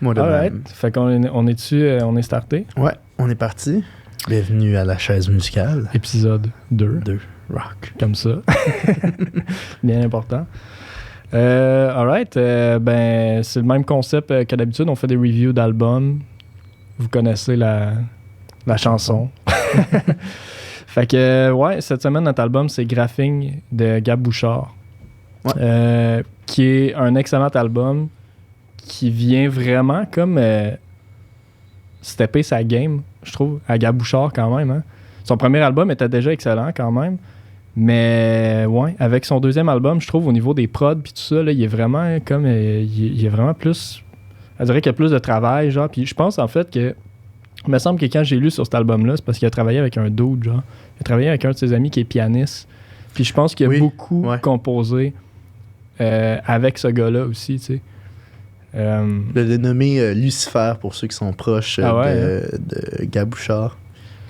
Moi de Alright. même. Fait qu'on on est starté. Ouais, on est parti. Bienvenue à la chaise musicale. Épisode 2. 2. Rock. Comme ça. Bien important. Alright. Ben, c'est le même concept que d'habitude. On fait des reviews d'albums. Vous connaissez la chanson. Fait que, ouais, cette semaine, notre album, c'est Graphing de Gab Bouchard. Ouais. Qui est un excellent album qui vient vraiment comme stepper sa game, je trouve, à Gab Bouchard quand même. Hein. Son premier album était déjà excellent quand même. Mais ouais, avec son deuxième album, je trouve au niveau des prods puis tout ça, là, il est vraiment comme il est vraiment plus. Je dirais qu'il y a plus de travail, genre. Puis je pense en fait que. Il me semble que quand j'ai lu sur cet album-là, c'est parce qu'il a travaillé avec un dude, genre. Il a travaillé avec un de ses amis qui est pianiste. Puis je pense qu'il a beaucoup composé avec ce gars-là aussi, tu sais. Le dénommé Lucifer pour ceux qui sont proches de Gab Bouchard.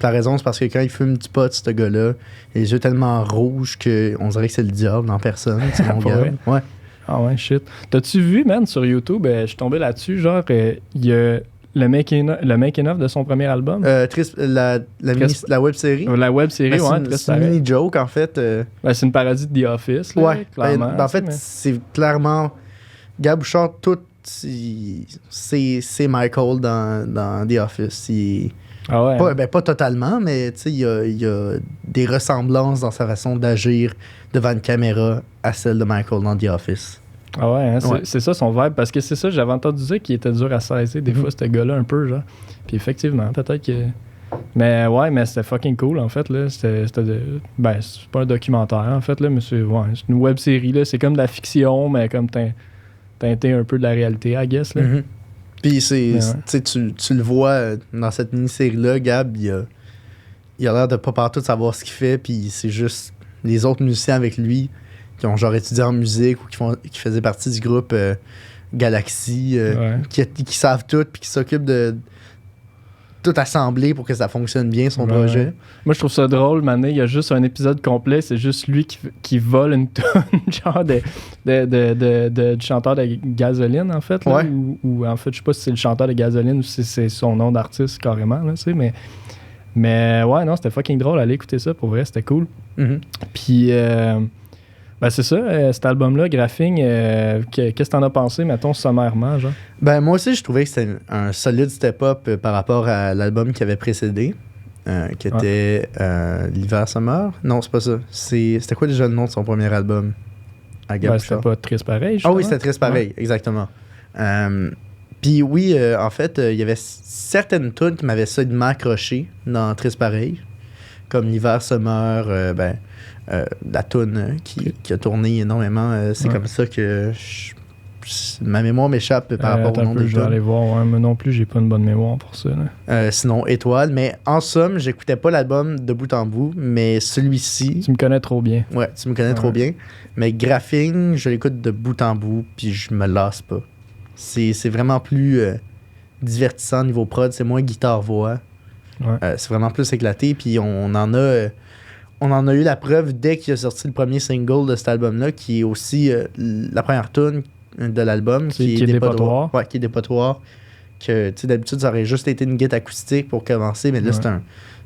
La raison, c'est parce que quand il fume du pot, ce gars-là, il a les yeux tellement rouges qu'on dirait que c'est le diable en personne. C'est mon gars. Ouais. Ah ouais, shit. T'as-tu vu, man, sur YouTube, je suis tombé là-dessus, genre, il y a le making-of de son premier album. La web-série. La web-série, ouais. C'est une mini-joke, en fait. Ben, c'est une parodie de The Office, là, ouais, clairement. En fait, c'est clairement... Gab Bouchard, tout... C'est Michael dans The Office. Ah ouais. Pas totalement, mais il y a des ressemblances dans sa façon d'agir devant une caméra à celle de Michael dans The Office. Ah ouais, hein, c'est ça son vibe, parce que c'est ça, j'avais entendu dire qu'il était dur à saisir des fois, ce gars-là, un peu, genre. Puis effectivement, peut-être que... Mais ouais, mais c'était fucking cool, en fait, là. C'est pas un documentaire, en fait, là, mais c'est une web-série, là. C'est comme de la fiction, mais comme teinté un peu de la réalité, I guess, là. Mm-hmm. Puis tu le vois dans cette mini-série-là, Gab, il a l'air de pas partout savoir ce qu'il fait, puis c'est juste les autres musiciens avec lui qui ont genre étudié en musique ou qui faisaient partie du groupe Galaxy, qui savent tout puis qui s'occupent de tout assembler pour que ça fonctionne bien, son projet. Ouais. Moi, je trouve ça drôle, Mané. Il y a juste un épisode complet, c'est juste lui qui vole une tonne, genre du chanteur de Gasoline, en fait. Là, ou en fait, je sais pas si c'est le chanteur de Gasoline ou si c'est son nom d'artiste carrément, là, tu sais, mais ouais, non, c'était fucking drôle. Allez écouter ça, pour vrai, c'était cool. Mm-hmm. Puis, ben c'est ça, cet album-là, Graphing, qu'est-ce que t'en as pensé, mettons, sommairement, genre? Ben, moi aussi, je trouvais que c'était un solide step-up par rapport à l'album qui avait précédé, qui était l'hiver-summer. Non, c'est pas ça. C'était quoi déjà le nom de son premier album? C'était pas Triste Pareil, justement. Ah oui, c'était Triste Pareil, exactement. Puis oui, en fait, il y avait certaines tunes qui m'avaient solidement accroché dans Triste Pareil, comme l'hiver-summer, la tune qui a tourné énormément. C'est comme ça que ma mémoire m'échappe par rapport au nom des tunes. Je vais aller voir. Moi non plus, j'ai pas une bonne mémoire pour ça. Sinon, Étoile. Mais en somme, j'écoutais pas l'album de bout en bout, mais celui-ci... Tu me connais trop bien. Ouais, tu me connais trop bien. Mais Graphing, je l'écoute de bout en bout, puis je me lasse pas. C'est vraiment plus divertissant niveau prod. C'est moins guitare-voix. Ouais. C'est vraiment plus éclaté, puis on en a eu la preuve dès qu'il a sorti le premier single de cet album-là, qui est aussi la première tune de l'album, qui est Dépotoir. Ouais, qui est Dépotoir. Que, tu sais, d'habitude, ça aurait juste été une guitare acoustique pour commencer, mais là,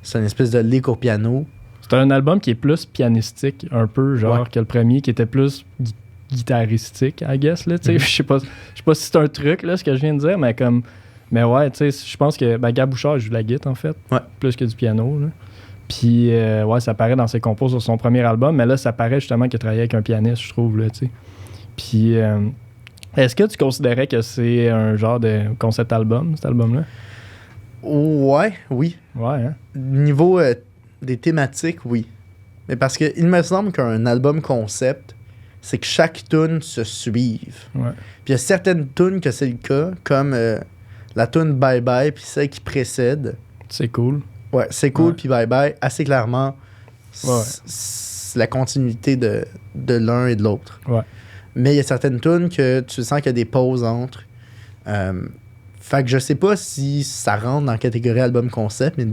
c'est une espèce de lick au piano. C'est un album qui est plus pianistique, un peu, genre, que le premier, qui était plus guitaristique, I guess, là, tu sais. Je sais pas si c'est un truc, là, ce que je viens de dire, mais comme... Mais ouais, tu sais, je pense que Gab Bouchard joue de la guitare, en fait, plus que du piano, là. Puis, ça paraît dans ses compos sur son premier album, mais là, ça paraît justement qu'il a travaillé avec un pianiste, je trouve, là, tu sais. Puis, est-ce que tu considérais que c'est un genre de concept album, cet album-là? Oui. Ouais, hein? Niveau des thématiques, oui. Mais parce que il me semble qu'un album concept, c'est que chaque tune se suive. Ouais. Puis il y a certaines tunes que c'est le cas, comme la tune Bye Bye, puis celle qui précède. C'est cool. Ouais, c'est cool, puis Bye Bye, assez clairement, c'est la continuité de l'un et de l'autre. Ouais. Mais il y a certaines tunes que tu sens qu'il y a des pauses entre. Fait que je sais pas si ça rentre dans la catégorie album concept, mais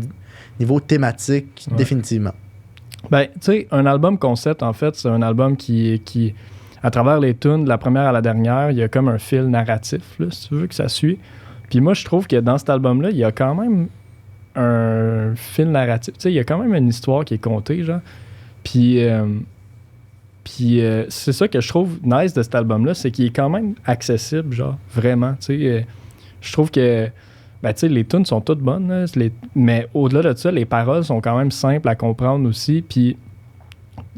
niveau thématique, définitivement. Ben, tu sais, un album concept, en fait, c'est un album qui à travers les tunes, de la première à la dernière, il y a comme un fil narratif, là, si tu veux, que ça suit. Puis moi, je trouve que dans cet album-là, il y a quand même un fil narratif. Tu sais, il y a quand même une histoire qui est contée, genre. Puis c'est ça que je trouve nice de cet album-là, c'est qu'il est quand même accessible, genre, vraiment. Tu sais, je trouve que, ben, tu sais, les tunes sont toutes bonnes, là, mais au-delà de ça, les paroles sont quand même simples à comprendre aussi, puis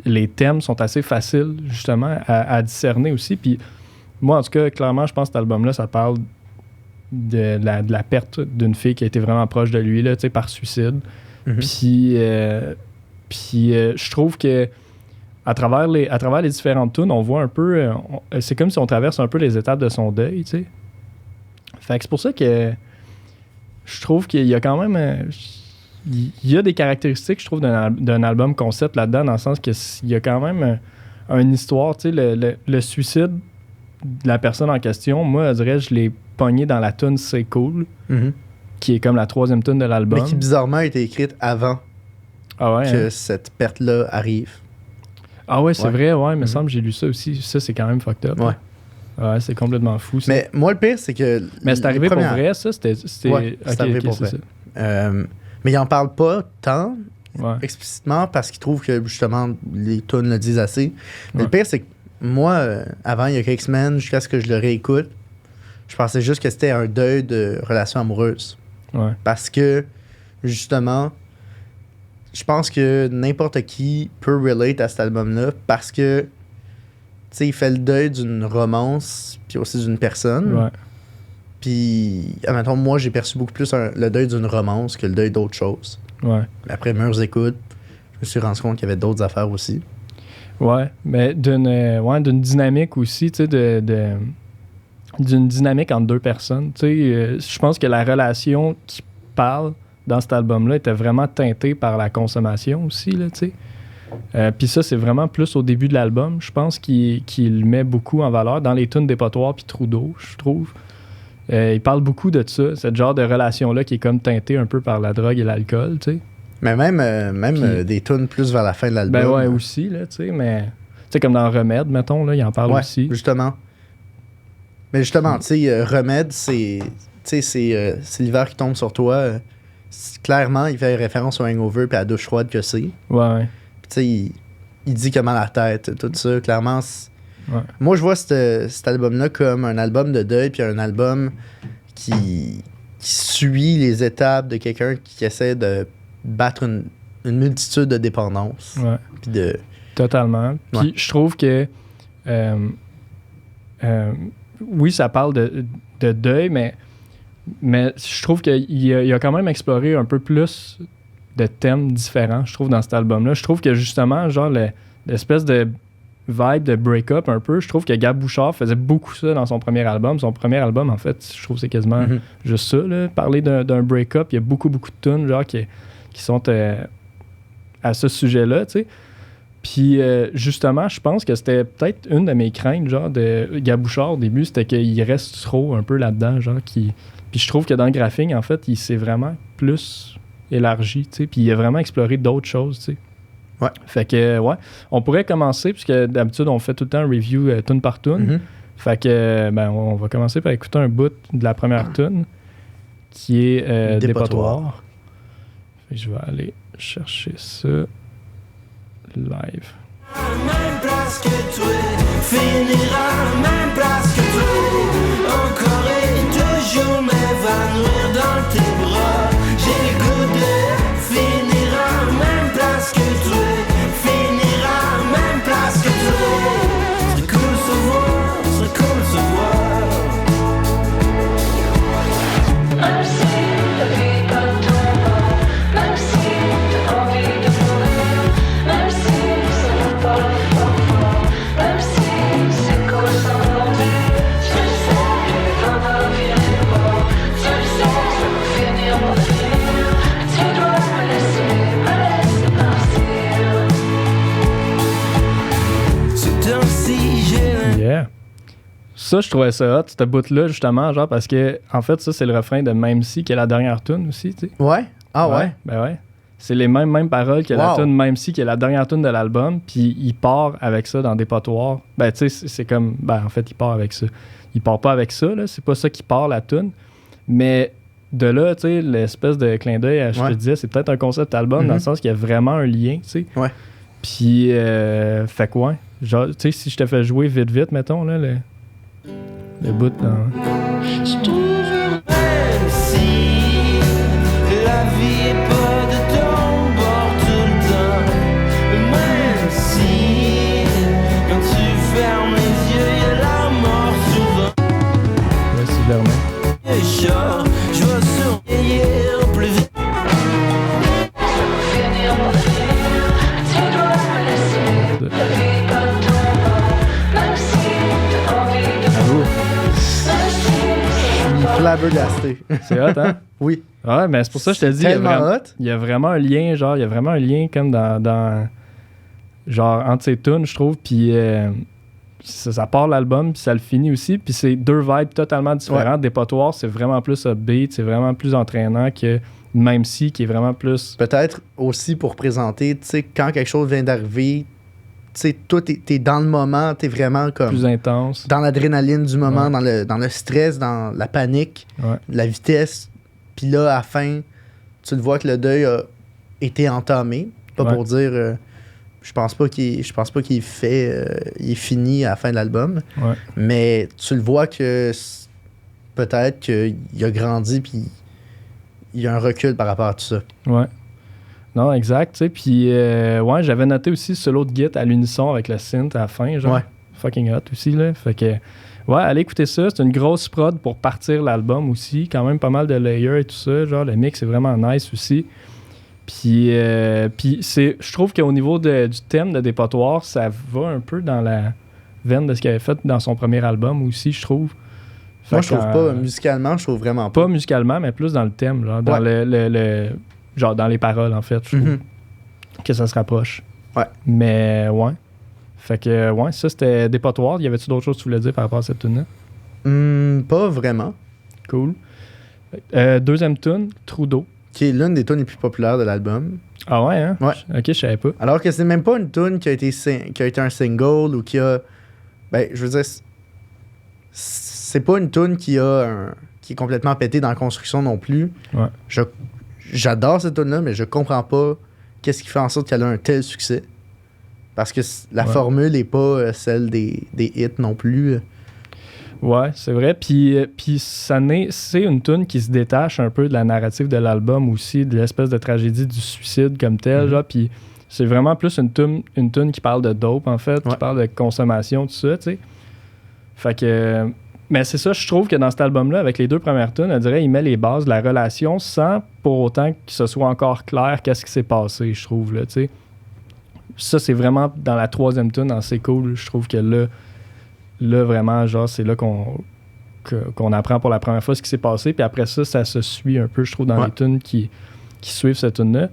les thèmes sont assez faciles, justement, à discerner aussi. Puis moi, en tout cas, clairement, je pense que cet album-là, ça parle de la perte d'une fille qui a été vraiment proche de lui, là, tu sais, par suicide. Mm-hmm. Puis je trouve que à travers les différentes tunes, on voit un peu... c'est comme si on traverse un peu les étapes de son deuil, tu sais. Fait que c'est pour ça que je trouve qu'il y a quand même... il y a des caractéristiques, je trouve, d'un album concept là-dedans, dans le sens qu'il y a quand même une histoire, tu sais, le suicide de la personne en question, moi, je dirais, je l'ai pogné dans la tune C'est Cool, qui est comme la 3e tune de l'album. Mais qui, bizarrement, a été écrite avant que cette perte-là arrive. Ah ouais, c'est vrai, ouais, il me semble que j'ai lu ça aussi. Ça, c'est quand même fucked up. Ouais, c'est complètement fou. Ça. Mais moi, le pire, c'est que... Mais c'est arrivé pour vrai, ça? Ouais, c'est arrivé pour vrai. Mais il en parle pas tant explicitement parce qu'il trouve que, justement, les tunes le disent assez. Mais le pire, c'est que moi, avant, il y a quelques semaines, jusqu'à ce que je le réécoute, je pensais juste que c'était un deuil de relation amoureuse. Ouais. Parce que, justement... Je pense que n'importe qui peut relate à cet album-là parce que, tu sais, il fait le deuil d'une romance puis aussi d'une personne. Ouais. Puis, admettons, moi, j'ai perçu beaucoup plus le deuil d'une romance que le deuil d'autre chose. Ouais. Après mûres écoutes, je me suis rendu compte qu'il y avait d'autres affaires aussi. Ouais, mais d'une dynamique aussi, tu sais, d'une dynamique entre deux personnes. Tu sais, je pense que la relation qui parle dans cet album-là était vraiment teintée par la consommation aussi, là, tu sais. Puis ça, c'est vraiment plus au début de l'album, je pense, qu'il met beaucoup en valeur dans les tunes Dépotoir puis Trudeau, je trouve. Il parle beaucoup de ça, ce genre de relation-là qui est comme teintée un peu par la drogue et l'alcool, tu sais. Mais même des tunes plus vers la fin de l'album. Ben ouais, aussi, là, tu sais, mais... Tu sais, comme dans Remède, mettons, là, il en parle aussi. Justement. Mais justement, tu sais, Remède, c'est l'hiver qui tombe sur toi... Clairement, il fait référence au hangover puis à la douche froide que c'est. Ouais. Tu sais, il dit comment la tête, tout ça. Clairement, moi, je vois cet album-là comme un album de deuil puis un album qui suit les étapes de quelqu'un qui essaie de battre une multitude de dépendances. Ouais. Puis de... Totalement. Puis je trouve que... oui, ça parle de deuil, mais je trouve qu'il a quand même exploré un peu plus de thèmes différents, je trouve, dans cet album-là. Je trouve que, justement, genre, l'espèce de vibe de break-up un peu, je trouve que Gab Bouchard faisait beaucoup ça dans son premier album. Son premier album, en fait, je trouve que c'est quasiment juste ça, là. Parler d'un break-up, il y a beaucoup, beaucoup de tunes, genre, qui sont à ce sujet-là, tu sais. Puis, justement, je pense que c'était peut-être une de mes craintes, genre, de Gab Bouchard au début, c'était qu'il reste trop un peu là-dedans, genre, Puis je trouve que dans le graphing, en fait, il s'est vraiment plus élargi, tu sais, puis il a vraiment exploré d'autres choses, tu sais. Ouais. Fait que, ouais, on pourrait commencer, puisque d'habitude, on fait tout le temps un review tune par tune. Fait que, ben, on va commencer par écouter un bout de la première tune, qui est Dépotoir. Fait que je vais aller chercher ça live. Même place que toi, finira même place que toi, encore et toujours m'évanouir dans tes bras. J'ai le goût de finir à même place que toi, finira même place que toi. C'est cool se voir, c'est cool se voir. Même si la vie est pas toi, même si t'as envie de mourir, même si ça va pas fort, même si c'est cool sans mentir, tu le sais, il va pas virer bon, tu le sais, ça va finir par finir, tu dois me laisser partir. C'est ainsi j'ai Yeah. Ça, je trouvais ça hot, cette bout-là, justement, genre, parce que, en fait, ça, c'est le refrain de Même Si, qui est la dernière tune aussi, tu sais. Ouais? Ah ouais? Ben ouais. C'est les mêmes paroles que la tune Même Si, qui est la dernière tune de l'album, puis il part avec ça dans Dépotoir. Ben, tu sais, c'est comme... Ben, en fait, il part avec ça. Il part pas avec ça, là, c'est pas ça qui part, la tune. Mais de là, tu sais, l'espèce de clin d'œil, je te disais, c'est peut-être un concept album dans le sens qu'il y a vraiment un lien, tu sais. Ouais. Puis, fait quoi? Genre, tu sais, si je te fais jouer vite, mettons, là, le bout dans... Je trouve même si la vie est pas de ton bord tout le temps, même si quand tu fermes les yeux y a la mort souvent. Là, c'est Vernon. Je vais surveiller plus vite. Finir mon avenir, tu dois me laisser la vie comme toi, même si t'as envie de Bravo. même si Flabbergasté. C'est hot, hein? Oui. Ouais, mais c'est pour ça que je te dis, Tellement hot. il y a vraiment un lien, genre, il y a vraiment un lien comme dans genre, entre ces tunes, je trouve, puis ça part l'album, puis ça le finit aussi, puis c'est deux vibes totalement différentes. Dépotoir, c'est vraiment plus upbeat, c'est vraiment plus entraînant que Même Si, qui est vraiment plus... Peut-être aussi pour présenter, tu sais, quand quelque chose vient d'arriver, tu sais, toi, t'es dans le moment, t'es vraiment comme... plus intense. Dans l'adrénaline du moment, Ouais. dans le stress, dans la panique, Ouais. la vitesse. Puis là, à la fin, tu le vois que le deuil a été entamé. Pas Ouais. pour dire... je pense pas qu'il est fait... il est fini à la fin de l'album. Ouais. Mais tu le vois que peut-être qu'il a grandi puis il y a un recul par rapport à tout ça. Ouais. Non, exact, tu sais. Puis, ouais, j'avais noté aussi ce solo de git à l'unisson avec le synth à la fin, genre. Ouais. Fucking hot aussi, là. Fait que, ouais, allez écouter ça. C'est une grosse prod pour partir l'album aussi. Quand même pas mal de layers et tout ça. Genre, le mix est vraiment nice aussi. Puis je trouve qu'au niveau du thème de Dépotoir, ça va un peu dans la veine de ce qu'il avait fait dans son premier album aussi, je trouve. Moi, Fait je trouve que, pas, musicalement, je trouve vraiment pas. pas musicalement, mais plus dans le thème, genre, dans le genre dans les paroles, en fait, je trouve Mhm. que ça se rapproche. Ouais. Mais, ouais. Fait que, ouais, ça, c'était Dépotoir. Y avait-tu d'autres choses que tu voulais dire par rapport à cette tune-là? Pas vraiment. Cool. Deuxième tune, Trou d'eau. Qui est l'une des tunes les plus populaires de l'album. Ah ouais, hein? Ouais. Ok, je savais pas. Alors que c'est même pas une tune qui a été un single ou qui a... Ben, je veux dire... C'est pas une tune qui est complètement pétée dans la construction non plus. Ouais. J'adore cette tune-là, mais je comprends pas qu'est-ce qui fait en sorte qu'elle a un tel succès. Parce que la Ouais. formule n'est pas celle des hits non plus. Ouais, c'est vrai. Puis c'est une tune qui se détache un peu de la narrative de l'album aussi, de l'espèce de tragédie du suicide comme tel. Genre, puis c'est vraiment plus une tune qui parle de dope, en fait, qui Ouais. parle de consommation, tout ça, tu sais. Fait que... Mais c'est ça, je trouve que dans cet album-là, avec les deux premières tunes, on dirait qu'il met les bases de la relation sans pour autant que ce soit encore clair qu'est-ce qui s'est passé, je trouve, là, tu sais. Ça, c'est vraiment dans la troisième tune, dans C'est Cool, je trouve que là, vraiment, genre, c'est là qu'on apprend pour la première fois ce qui s'est passé. Puis après ça, ça se suit un peu, je trouve, dans Ouais. les tunes qui suivent cette tune-là.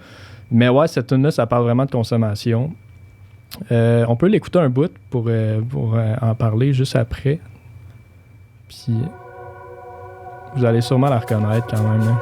Mais ouais, cette tune-là, ça parle vraiment de consommation. On peut l'écouter un bout pour en parler juste après. Puis vous allez sûrement la reconnaître quand même, hein.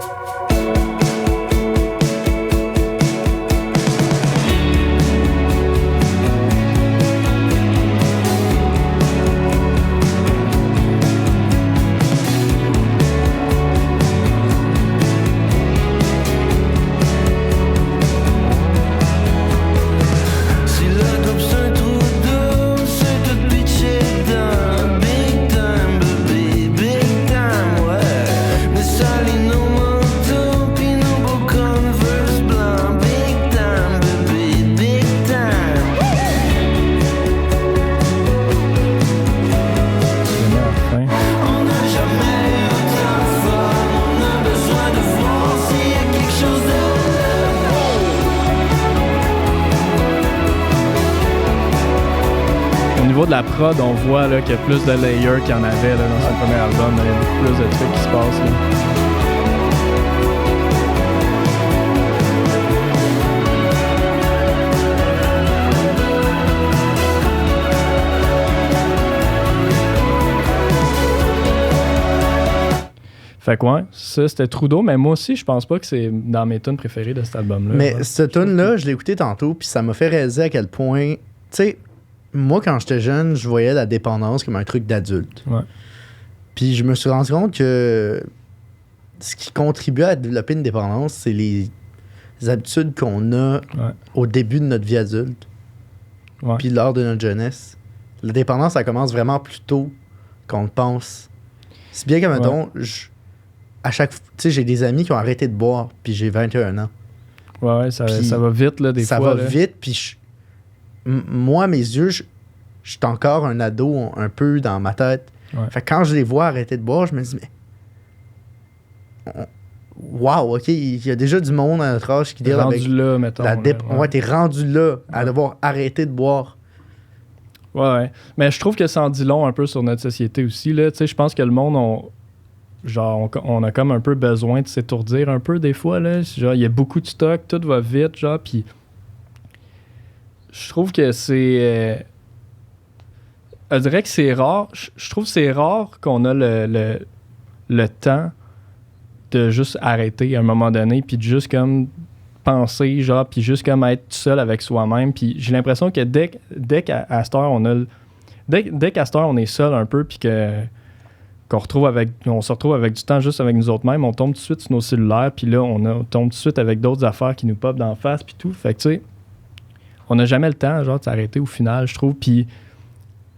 Si le top c'est un trou d'eau, c'est tout pitché dans big time, baby, big time, ouais. Mais salis nos manteaux, pis nos beaux Converse blancs, big time, baby, big time. Je le mets à la fin. On n'a jamais eu autant de fun, on a besoin de voir s'il y a quelque chose de... Au niveau de la prod, on voit là, qu'il y a plus de layers qu'il y en avait là, dans son premier album. Il y a beaucoup plus de trucs qui se passent, là. Fait que ouais, ça c'était Trudeau, mais moi aussi je pense pas que c'est dans mes tunes préférées de cet album-là. Mais Ouais. cette tune-là, je l'ai écouté tantôt, puis ça m'a fait réaliser à quel point... Tu sais, moi, quand j'étais jeune, je voyais la dépendance comme un truc d'adulte. Ouais. Puis je me suis rendu compte que ce qui contribue à développer une dépendance, c'est les habitudes qu'on a au début de notre vie adulte, puis lors de notre jeunesse. La dépendance, ça commence vraiment plus tôt qu'on le pense. C'est bien que, mettons, à chaque fois, tu sais, j'ai des amis qui ont arrêté de boire, puis j'ai 21 ans. Ouais, ça va vite, là, des fois. Ça va vite, puis moi, à mes yeux, je suis encore un ado un peu dans ma tête. Ouais. Fait que quand je les vois arrêter de boire, je me dis, mais... Wow, OK, il y a déjà du monde à notre âge qui dit avec là, mettons, ouais, t'es rendu là à devoir arrêter de boire. Ouais. Mais je trouve que ça en dit long un peu sur notre société aussi, là. Tu sais, je pense que le monde, on a comme un peu besoin de s'étourdir un peu des fois, là. Genre, il y a beaucoup de stock, tout va vite, genre, puis je trouve que c'est... je dirais que c'est rare. Je trouve que c'est rare qu'on a le temps de juste arrêter à un moment donné, puis de juste comme penser, genre, puis juste comme être tout seul avec soi-même. Puis j'ai l'impression que dès qu'à cette heure, dès qu'à cette heure, on est seul un peu, puis qu'on se retrouve avec du temps juste avec nous autres mêmes, on tombe tout de suite sur nos cellulaires, puis là, on tombe tout de suite avec d'autres affaires qui nous popent d'en face, puis tout. Fait que, tu sais, on n'a jamais le temps, genre, de s'arrêter au final, je trouve. Puis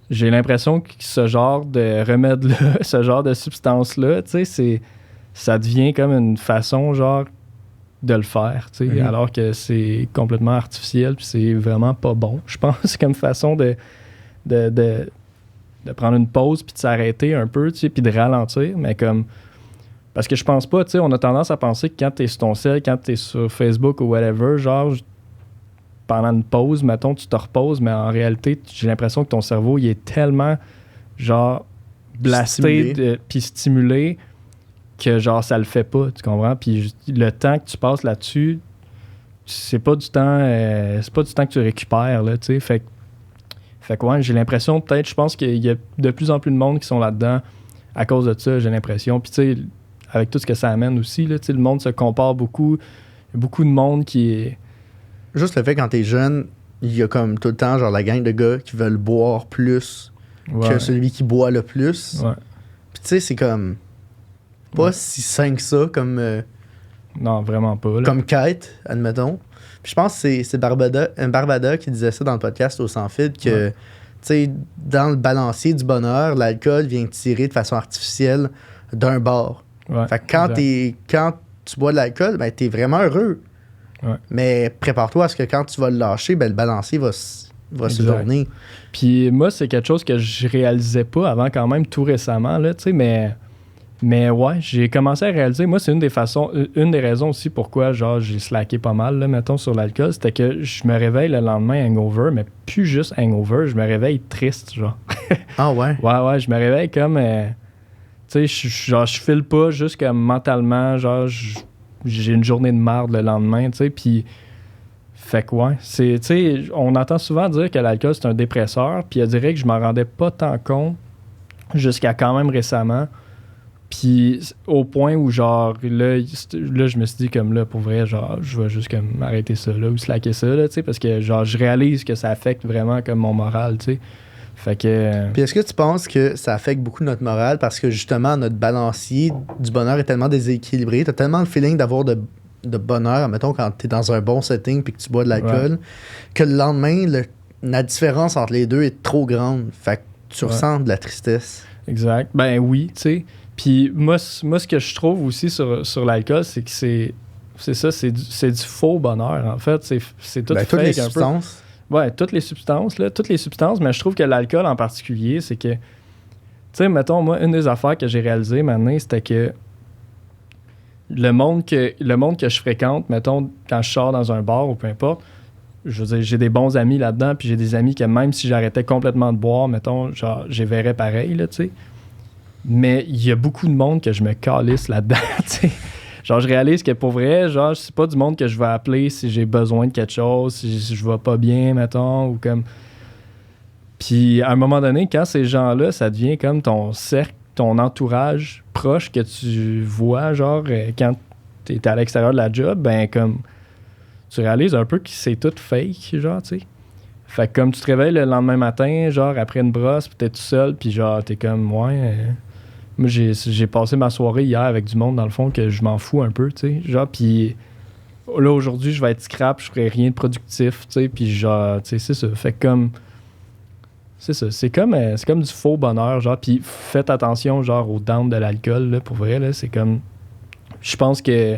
j'ai l'impression que ce genre de remède-là, ce genre de substance-là, tu sais, ça devient comme une façon, genre, de le faire, tu sais, alors que c'est complètement artificiel, puis c'est vraiment pas bon. Je pense que c'est comme façon de prendre une pause, puis de s'arrêter un peu, tu sais, puis de ralentir, mais comme... Parce que je pense pas, tu sais, on a tendance à penser que quand t'es sur ton cell, quand t'es sur Facebook ou whatever, genre, pendant une pause, mettons, tu te reposes, mais en réalité, j'ai l'impression que ton cerveau, il est tellement, genre, blasté, puis stimulé, que genre ça le fait pas, tu comprends? Puis le temps que tu passes là-dessus, c'est pas du temps que tu récupères, là, tu sais. Fait que ouais, j'ai l'impression, peut-être, je pense qu'il y a de plus en plus de monde qui sont là-dedans à cause de ça, j'ai l'impression. Puis tu sais, avec tout ce que ça amène aussi, là, tu sais, le monde se compare beaucoup. Il y a beaucoup de monde qui est... Juste le fait, quand t'es jeune, il y a comme tout le temps, genre, la gang de gars qui veulent boire plus que celui qui boit le plus. Ouais. Puis tu sais, c'est comme... pas si sain que ça comme non, vraiment pas, là. Comme quête, admettons. Puis je pense que c'est Barbada qui disait ça dans le podcast au Sans Fil, que tu sais, dans le balancier du bonheur, l'alcool vient tirer de façon artificielle d'un bord. Fait que quand tu bois de l'alcool, ben t'es vraiment heureux. Mais prépare-toi à ce que quand tu vas le lâcher, ben le balancier va se tourner. Puis moi, c'est quelque chose que je réalisais pas avant quand même tout récemment, là, tu sais, mais ouais, j'ai commencé à réaliser, moi, c'est une des raisons aussi pourquoi, genre, j'ai slacké pas mal, là, mettons, sur l'alcool, c'était que je me réveille le lendemain hangover, mais plus juste hangover, je me réveille triste, genre. Ah ouais? Ouais, je me réveille comme, tu sais, je file pas juste comme mentalement, genre, j'ai une journée de marde le lendemain, tu sais, puis... Fait que ouais, tu sais, on entend souvent dire que l'alcool, c'est un dépresseur, puis on dirait que je m'en rendais pas tant compte jusqu'à quand même récemment. Puis au point où, genre, là, je me suis dit, comme là, pour vrai, genre, je vais juste comme arrêter ça, là, ou slacker ça, là, tu sais, parce que, genre, je réalise que ça affecte vraiment comme mon moral, tu sais. Fait que... Puis est-ce que tu penses que ça affecte beaucoup notre morale parce que, justement, notre balancier du bonheur est tellement déséquilibré, t'as tellement le feeling d'avoir de bonheur, mettons, quand t'es dans un bon setting puis que tu bois de l'alcool, que le lendemain, la différence entre les deux est trop grande. Fait que tu ressens de la tristesse. Exact. Ben oui, tu sais. Puis moi, ce que je trouve aussi sur l'alcool, c'est que c'est du faux bonheur, en fait. C'est tout fake, toutes les substances. Ouais, toutes les substances, mais je trouve que l'alcool en particulier, c'est que, tu sais, mettons, moi, une des affaires que j'ai réalisées maintenant, c'était que le monde que je fréquente, mettons, quand je sors dans un bar ou peu importe, je veux dire, j'ai des bons amis là-dedans, puis j'ai des amis que même si j'arrêtais complètement de boire, mettons, genre, je les verrais pareil, là, tu sais. Mais il y a beaucoup de monde que je me calisse là-dedans, tu sais. Genre, je réalise que pour vrai, genre, c'est pas du monde que je vais appeler si j'ai besoin de quelque chose, si je vais pas bien, mettons, ou comme... Puis, à un moment donné, quand ces gens-là, ça devient comme ton cercle, ton entourage proche que tu vois, genre, quand t'es à l'extérieur de la job, ben, comme... Tu réalises un peu que c'est tout fake, genre, tu sais. Fait que comme tu te réveilles le lendemain matin, genre, après une brosse, puis t'es tout seul, puis genre, t'es comme, ouais... Moi, j'ai passé ma soirée hier avec du monde, dans le fond, que je m'en fous un peu, tu sais. Genre, puis là, aujourd'hui, je vais être scrap, je ferai rien de productif, tu sais. Puis genre, tu sais, c'est ça. Fait comme... C'est ça. C'est comme du faux bonheur, genre. Puis faites attention, genre, aux dents de l'alcool, là, pour vrai, là. C'est comme... Je pense que...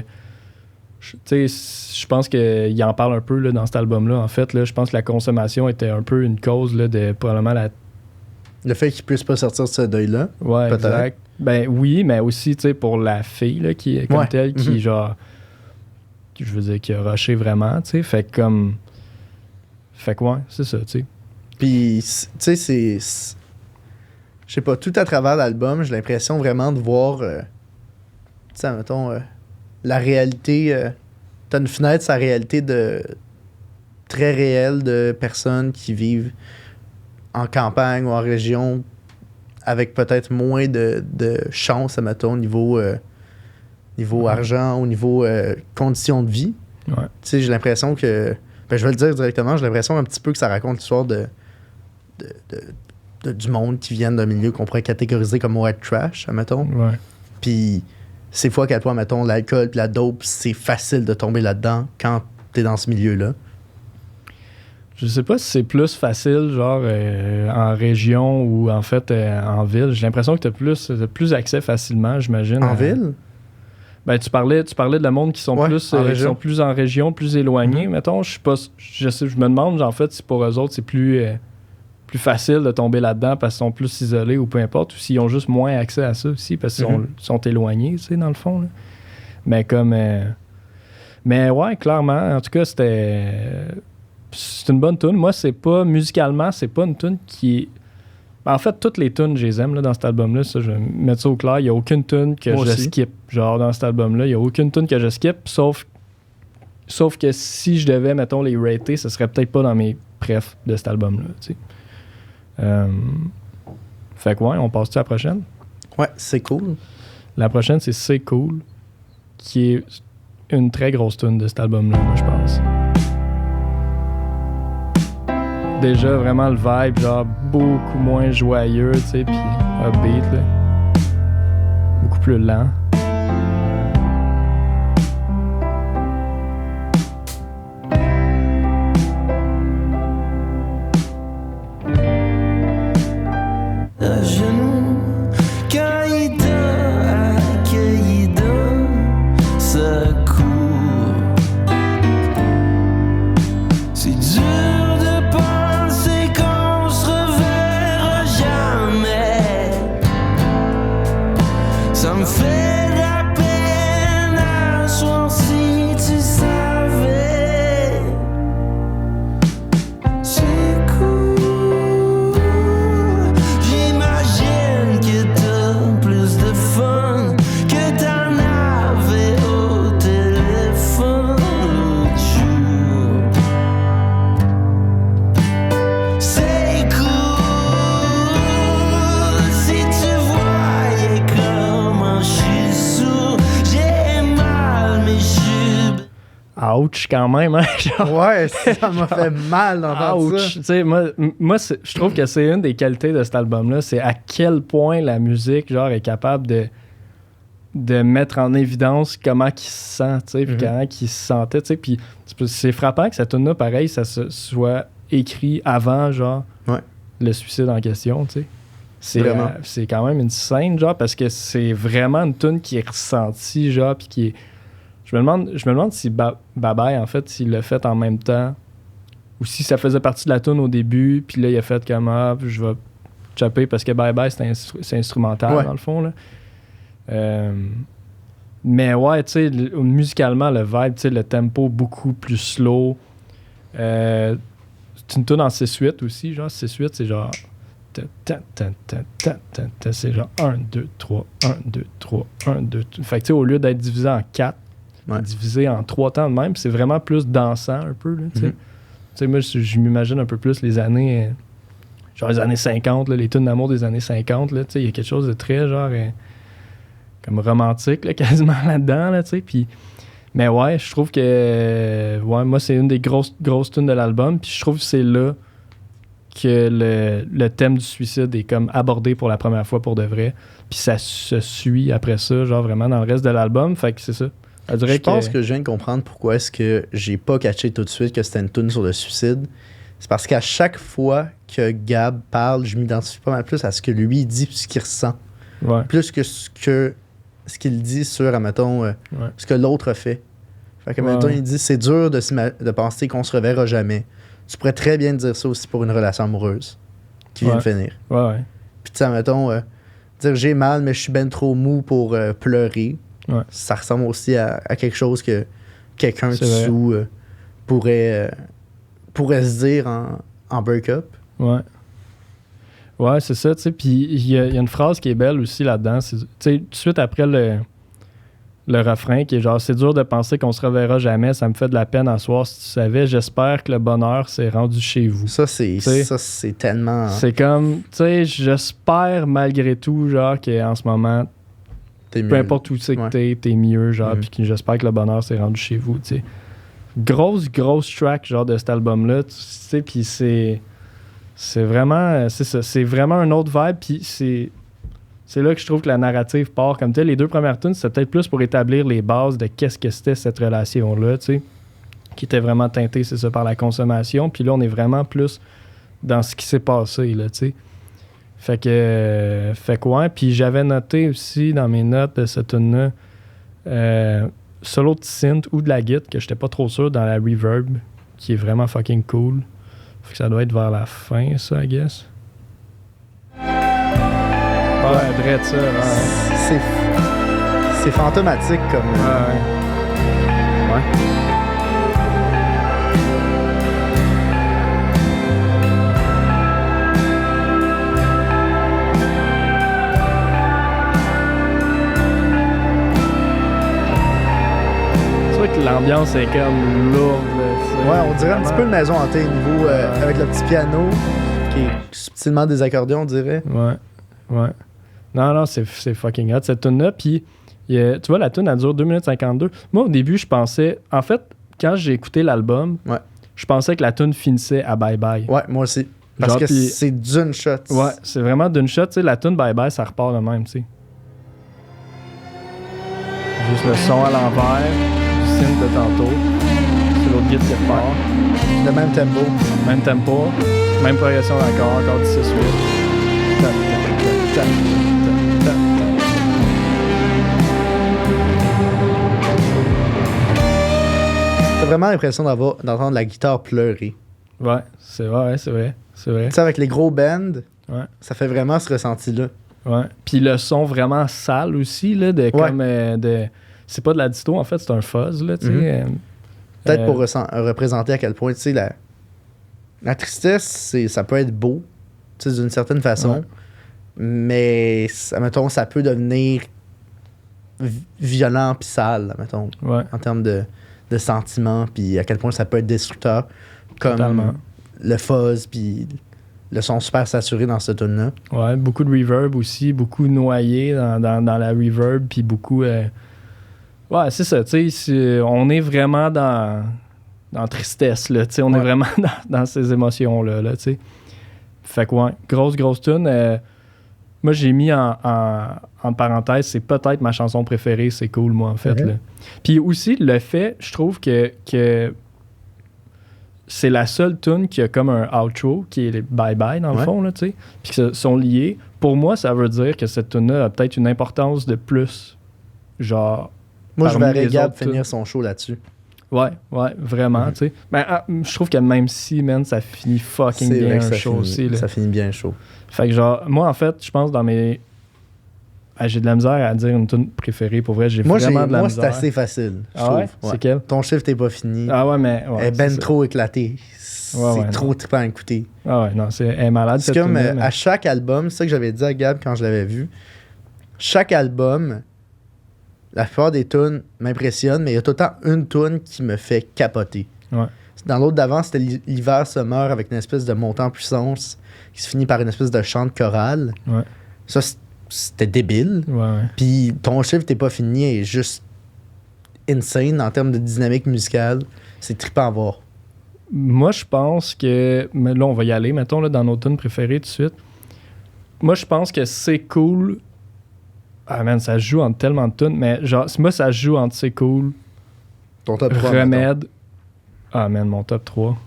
Tu sais, je pense qu'il en parle un peu là, dans cet album-là. En fait, là, je pense que la consommation était un peu une cause là, de probablement la... Le fait qu'il puisse pas sortir de ce deuil-là. Ouais, peut-être. exact. Ben oui, mais aussi, tu sais, pour la fille, là, qui est comme telle, qui, genre... Je veux dire, qui a rushé vraiment, tu sais. Fait que comme... Fait que ouais, c'est ça, tu sais. Puis, tu sais, c'est... Je sais pas, tout à travers l'album, j'ai l'impression vraiment de voir... tu sais, mettons... la réalité... t'as une fenêtre sur la réalité de... très réelle de personnes qui vivent en campagne ou en région avec peut-être moins de chance, mettons, au niveau argent, au niveau conditions de vie. Ouais. Tu sais, j'ai l'impression que... Ben, je vais le dire directement, j'ai l'impression un petit peu que ça raconte l'histoire du monde qui viennent d'un milieu qu'on pourrait catégoriser comme white trash, mettons. Ouais. Puis c'est fois qu'à toi, mettons, l'alcool puis la dope, c'est facile de tomber là-dedans quand t'es dans ce milieu-là. Je sais pas si c'est plus facile, genre, en région ou en fait en ville. J'ai l'impression que t'as plus accès facilement, j'imagine. En ville? Ben, tu parlais de le monde qui sont plus en région, plus éloignés, mettons. Je me demande, en fait, si pour eux autres, c'est plus facile de tomber là-dedans parce qu'ils sont plus isolés ou peu importe, ou s'ils ont juste moins accès à ça aussi parce qu'ils sont éloignés, tu sais, dans le fond. Là. Mais comme... Mais ouais, clairement, en tout cas, c'est une bonne tune. Moi, musicalement, c'est pas une tune qui est... En fait, toutes les tunes, je les aime là, dans cet album-là. Ça, je vais mettre ça au clair. Il n'y a aucune tune que je skip. Genre, dans cet album-là, il n'y a aucune tune que je skip, sauf que si je devais, mettons, les rater, ce serait peut-être pas dans mes prefs de cet album-là, tu sais. Fait que ouais, on passe-tu à la prochaine? Ouais, c'est cool. La prochaine, c'est C'est Cool, qui est une très grosse tune de cet album-là, moi, je pense. Déjà, vraiment le vibe, genre, beaucoup moins joyeux, tu sais, puis upbeat, là. Beaucoup plus lent. À genoux, caïd accueilli dans sa cour. C'est dur de penser qu'on se reverra jamais. Ça me fait de la peine à soir si tu savais. C'est cool. J'imagine que t'as plus de fun que t'en avais au téléphone l'autre jour. C'est cool. Si tu voyais comment je suis sourd, j'ai mal mais je suis... Ouch, quand même, hein? Genre, Ouais, ça m'a fait mal d'entendre ouch. ça. Tu sais, moi je trouve que c'est une des qualités de cet album-là, c'est à quel point la musique, genre, est capable de mettre en évidence comment il se sent, tu sais, puis comment il se sentait, tu sais. Puis c'est frappant que cette tune-là, pareil, ça soit écrit avant, genre, Ouais. le suicide en question, tu sais. Vraiment. C'est quand même une scène, genre, parce que c'est vraiment une tune qui est ressentie, genre, puis qui est... Je me demande si Babaï, en fait, s'il l'a fait en même temps, ou si ça faisait partie de la tune au début, puis là, il a fait comme, je vais chopper, parce que Bye Bye, c'est instrumental, dans le fond, là. Mais ouais, tu sais, musicalement, le vibe, tu sais, le tempo beaucoup plus slow. C'est une tune en 6-8 aussi, genre 6-8, c'est genre... C'est genre 1, 2, 3, 1, 2, 3, 1, 2... Fait que tu sais, au lieu d'être divisé en 4, divisé en 3 temps de même, c'est vraiment plus dansant un peu, là, tu sais. Tu sais, moi, je m'imagine un peu plus les années... genre les années 50, là, les tunes d'amour des années 50, là, tu sais, il y a quelque chose de très, genre... comme romantique, là, quasiment là-dedans, là, tu sais, puis... Mais ouais, je trouve que... Ouais, moi, c'est une des grosses tunes de l'album, puis je trouve que c'est là que le thème du suicide est comme abordé pour la première fois pour de vrai. Puis ça se suit après ça, genre vraiment dans le reste de l'album. Fait que c'est ça. Je pense que je viens de comprendre pourquoi est-ce que j'ai pas catché tout de suite que c'était une tune sur le suicide. C'est parce qu'à chaque fois que Gab parle, je m'identifie pas mal plus à ce que lui dit puis ce qu'il ressent. Ouais. Plus que ce qu'il dit sur, admettons, ce que l'autre fait. Fait que, admettons, il dit c'est dur de penser qu'on se reverra jamais. Tu pourrais très bien dire ça aussi pour une relation amoureuse qui vient de finir. Ouais. Puis, tu sais, admettons, dire j'ai mal, mais je suis ben trop mou pour pleurer. Ouais. Ça ressemble aussi à quelque chose que quelqu'un dessous pourrait se dire en break-up. Ouais. Ouais, c'est ça, tu sais. Puis il y a une phrase qui est belle aussi là-dedans. Tu sais, tout de suite après le refrain qui est genre « C'est dur de penser qu'on se reverra jamais, ça me fait de la peine à soir si tu savais. J'espère que le bonheur s'est rendu chez vous. » Ça, c'est tellement... C'est comme, tu sais, j'espère malgré tout, genre, qu'en ce moment, peu importe où c'est que t'es mieux, genre, puis que j'espère que le bonheur s'est rendu chez vous, tu sais. Grosse track, genre, de cet album-là, tu sais, puis c'est vraiment, c'est ça, c'est vraiment un autre vibe, puis c'est là que je trouve que la narrative part. Comme tu sais, les 2 premières tunes, c'était peut-être plus pour établir les bases de qu'est-ce que c'était cette relation-là, tu sais, qui était vraiment teintée, c'est ça, par la consommation, puis là, on est vraiment plus dans ce qui s'est passé, là, tu sais. Fait que ouais, puis j'avais noté aussi dans mes notes de cette tune-là solo de synth ou de la guitare que j'étais pas trop sûr dans la reverb qui est vraiment fucking cool. Fait que ça doit être vers la fin, ça, I guess. Ouais, drette ça. Ouais. C'est fantomatique comme... Ouais. Que l'ambiance est comme lourde. Ouais, on dirait un petit peu une maison hantée niveau avec le petit piano qui est subtilement des accordéons, on dirait. Ouais. Non, c'est fucking hot cette tune là. Puis tu vois, la tune elle dure 2 minutes 52. Moi au début, je pensais, en fait, quand j'ai écouté l'album, je pensais que la tune finissait à Bye Bye. Ouais, moi aussi. Parce genre, que c'est d'une shot. Ouais, c'est vraiment d'une shot. Tu sais, la tune Bye Bye, ça repart de même, tu sais. Juste le son à l'envers. Synth de tantôt. C'est l'autre guide qui repart. Le même tempo. Même tempo. Même progression d'accord. Encore du 6-8. T'as vraiment l'impression d'entendre la guitare pleurer. Ouais, c'est vrai. Tu sais, avec les gros bends, ça fait vraiment ce ressenti-là. Ouais. Puis le son vraiment sale aussi, là, comme de... C'est pas de la disto, en fait, c'est un fuzz, là, tu sais. Peut-être pour représenter à quel point, tu sais, la tristesse, ça peut être beau, tu sais, d'une certaine façon, mais, admettons, ça peut devenir violent pis sale, admettons, en termes de sentiments, puis à quel point ça peut être destructeur, comme le fuzz, puis le son super saturé dans cette tune-là. Ouais, beaucoup de reverb aussi, beaucoup noyé dans la reverb, puis beaucoup... Ouais, c'est ça, tu sais, on est vraiment dans tristesse, là, tu sais, on est vraiment dans ces émotions-là, là, tu sais. Fait que, ouais, grosse tune. Moi, j'ai mis en parenthèse, c'est peut-être ma chanson préférée, c'est cool, moi, en fait, là. Puis aussi, le fait, je trouve que c'est la seule tune qui a comme un outro, qui est bye-bye, dans le fond, là, tu sais, puis qui sont liés. Pour moi, ça veut dire que cette tune-là a peut-être une importance de plus, genre... Moi, je verrais Gab finir son show là-dessus. Ouais, vraiment, tu sais. Ben, je trouve que même si, man, ça finit fucking bien un show aussi. Là. Ça finit bien un show. Fait que genre, moi, en fait, je pense dans mes... j'ai de la misère à dire une tune préférée. Pour vrai, j'ai vraiment de la misère. Moi, c'est assez facile, je trouve. Ouais? C'est quel? Ton shift n'est pas fini. Ah ouais, mais... elle est ben trop éclatée. C'est trop trippant à écouter. Ah ouais, non, elle est malade. C'est comme à chaque album, c'est ça que j'avais dit à Gab quand je l'avais vu. Chaque album... La plupart des tunes m'impressionnent, mais il y a tout le temps une tune qui me fait capoter. Ouais. Dans l'autre d'avant, c'était l'hiver se meurt avec une espèce de montée en puissance qui se finit par une espèce de chant de chorale. Ouais. Ça, c'était débile. Ouais. Puis ton chiffre t'es pas fini est juste insane en termes de dynamique musicale. C'est trippant à voir. Moi, je pense que... Mais là, on va y aller, mettons, là, dans nos tunes préférées tout de suite. Moi, je pense que C'est Cool... Ah, man, ça se joue entre tellement de tunes, mais genre, moi, ça se joue entre C'est Cool, Ton top 3. Remède... Ah, man, mon top 3.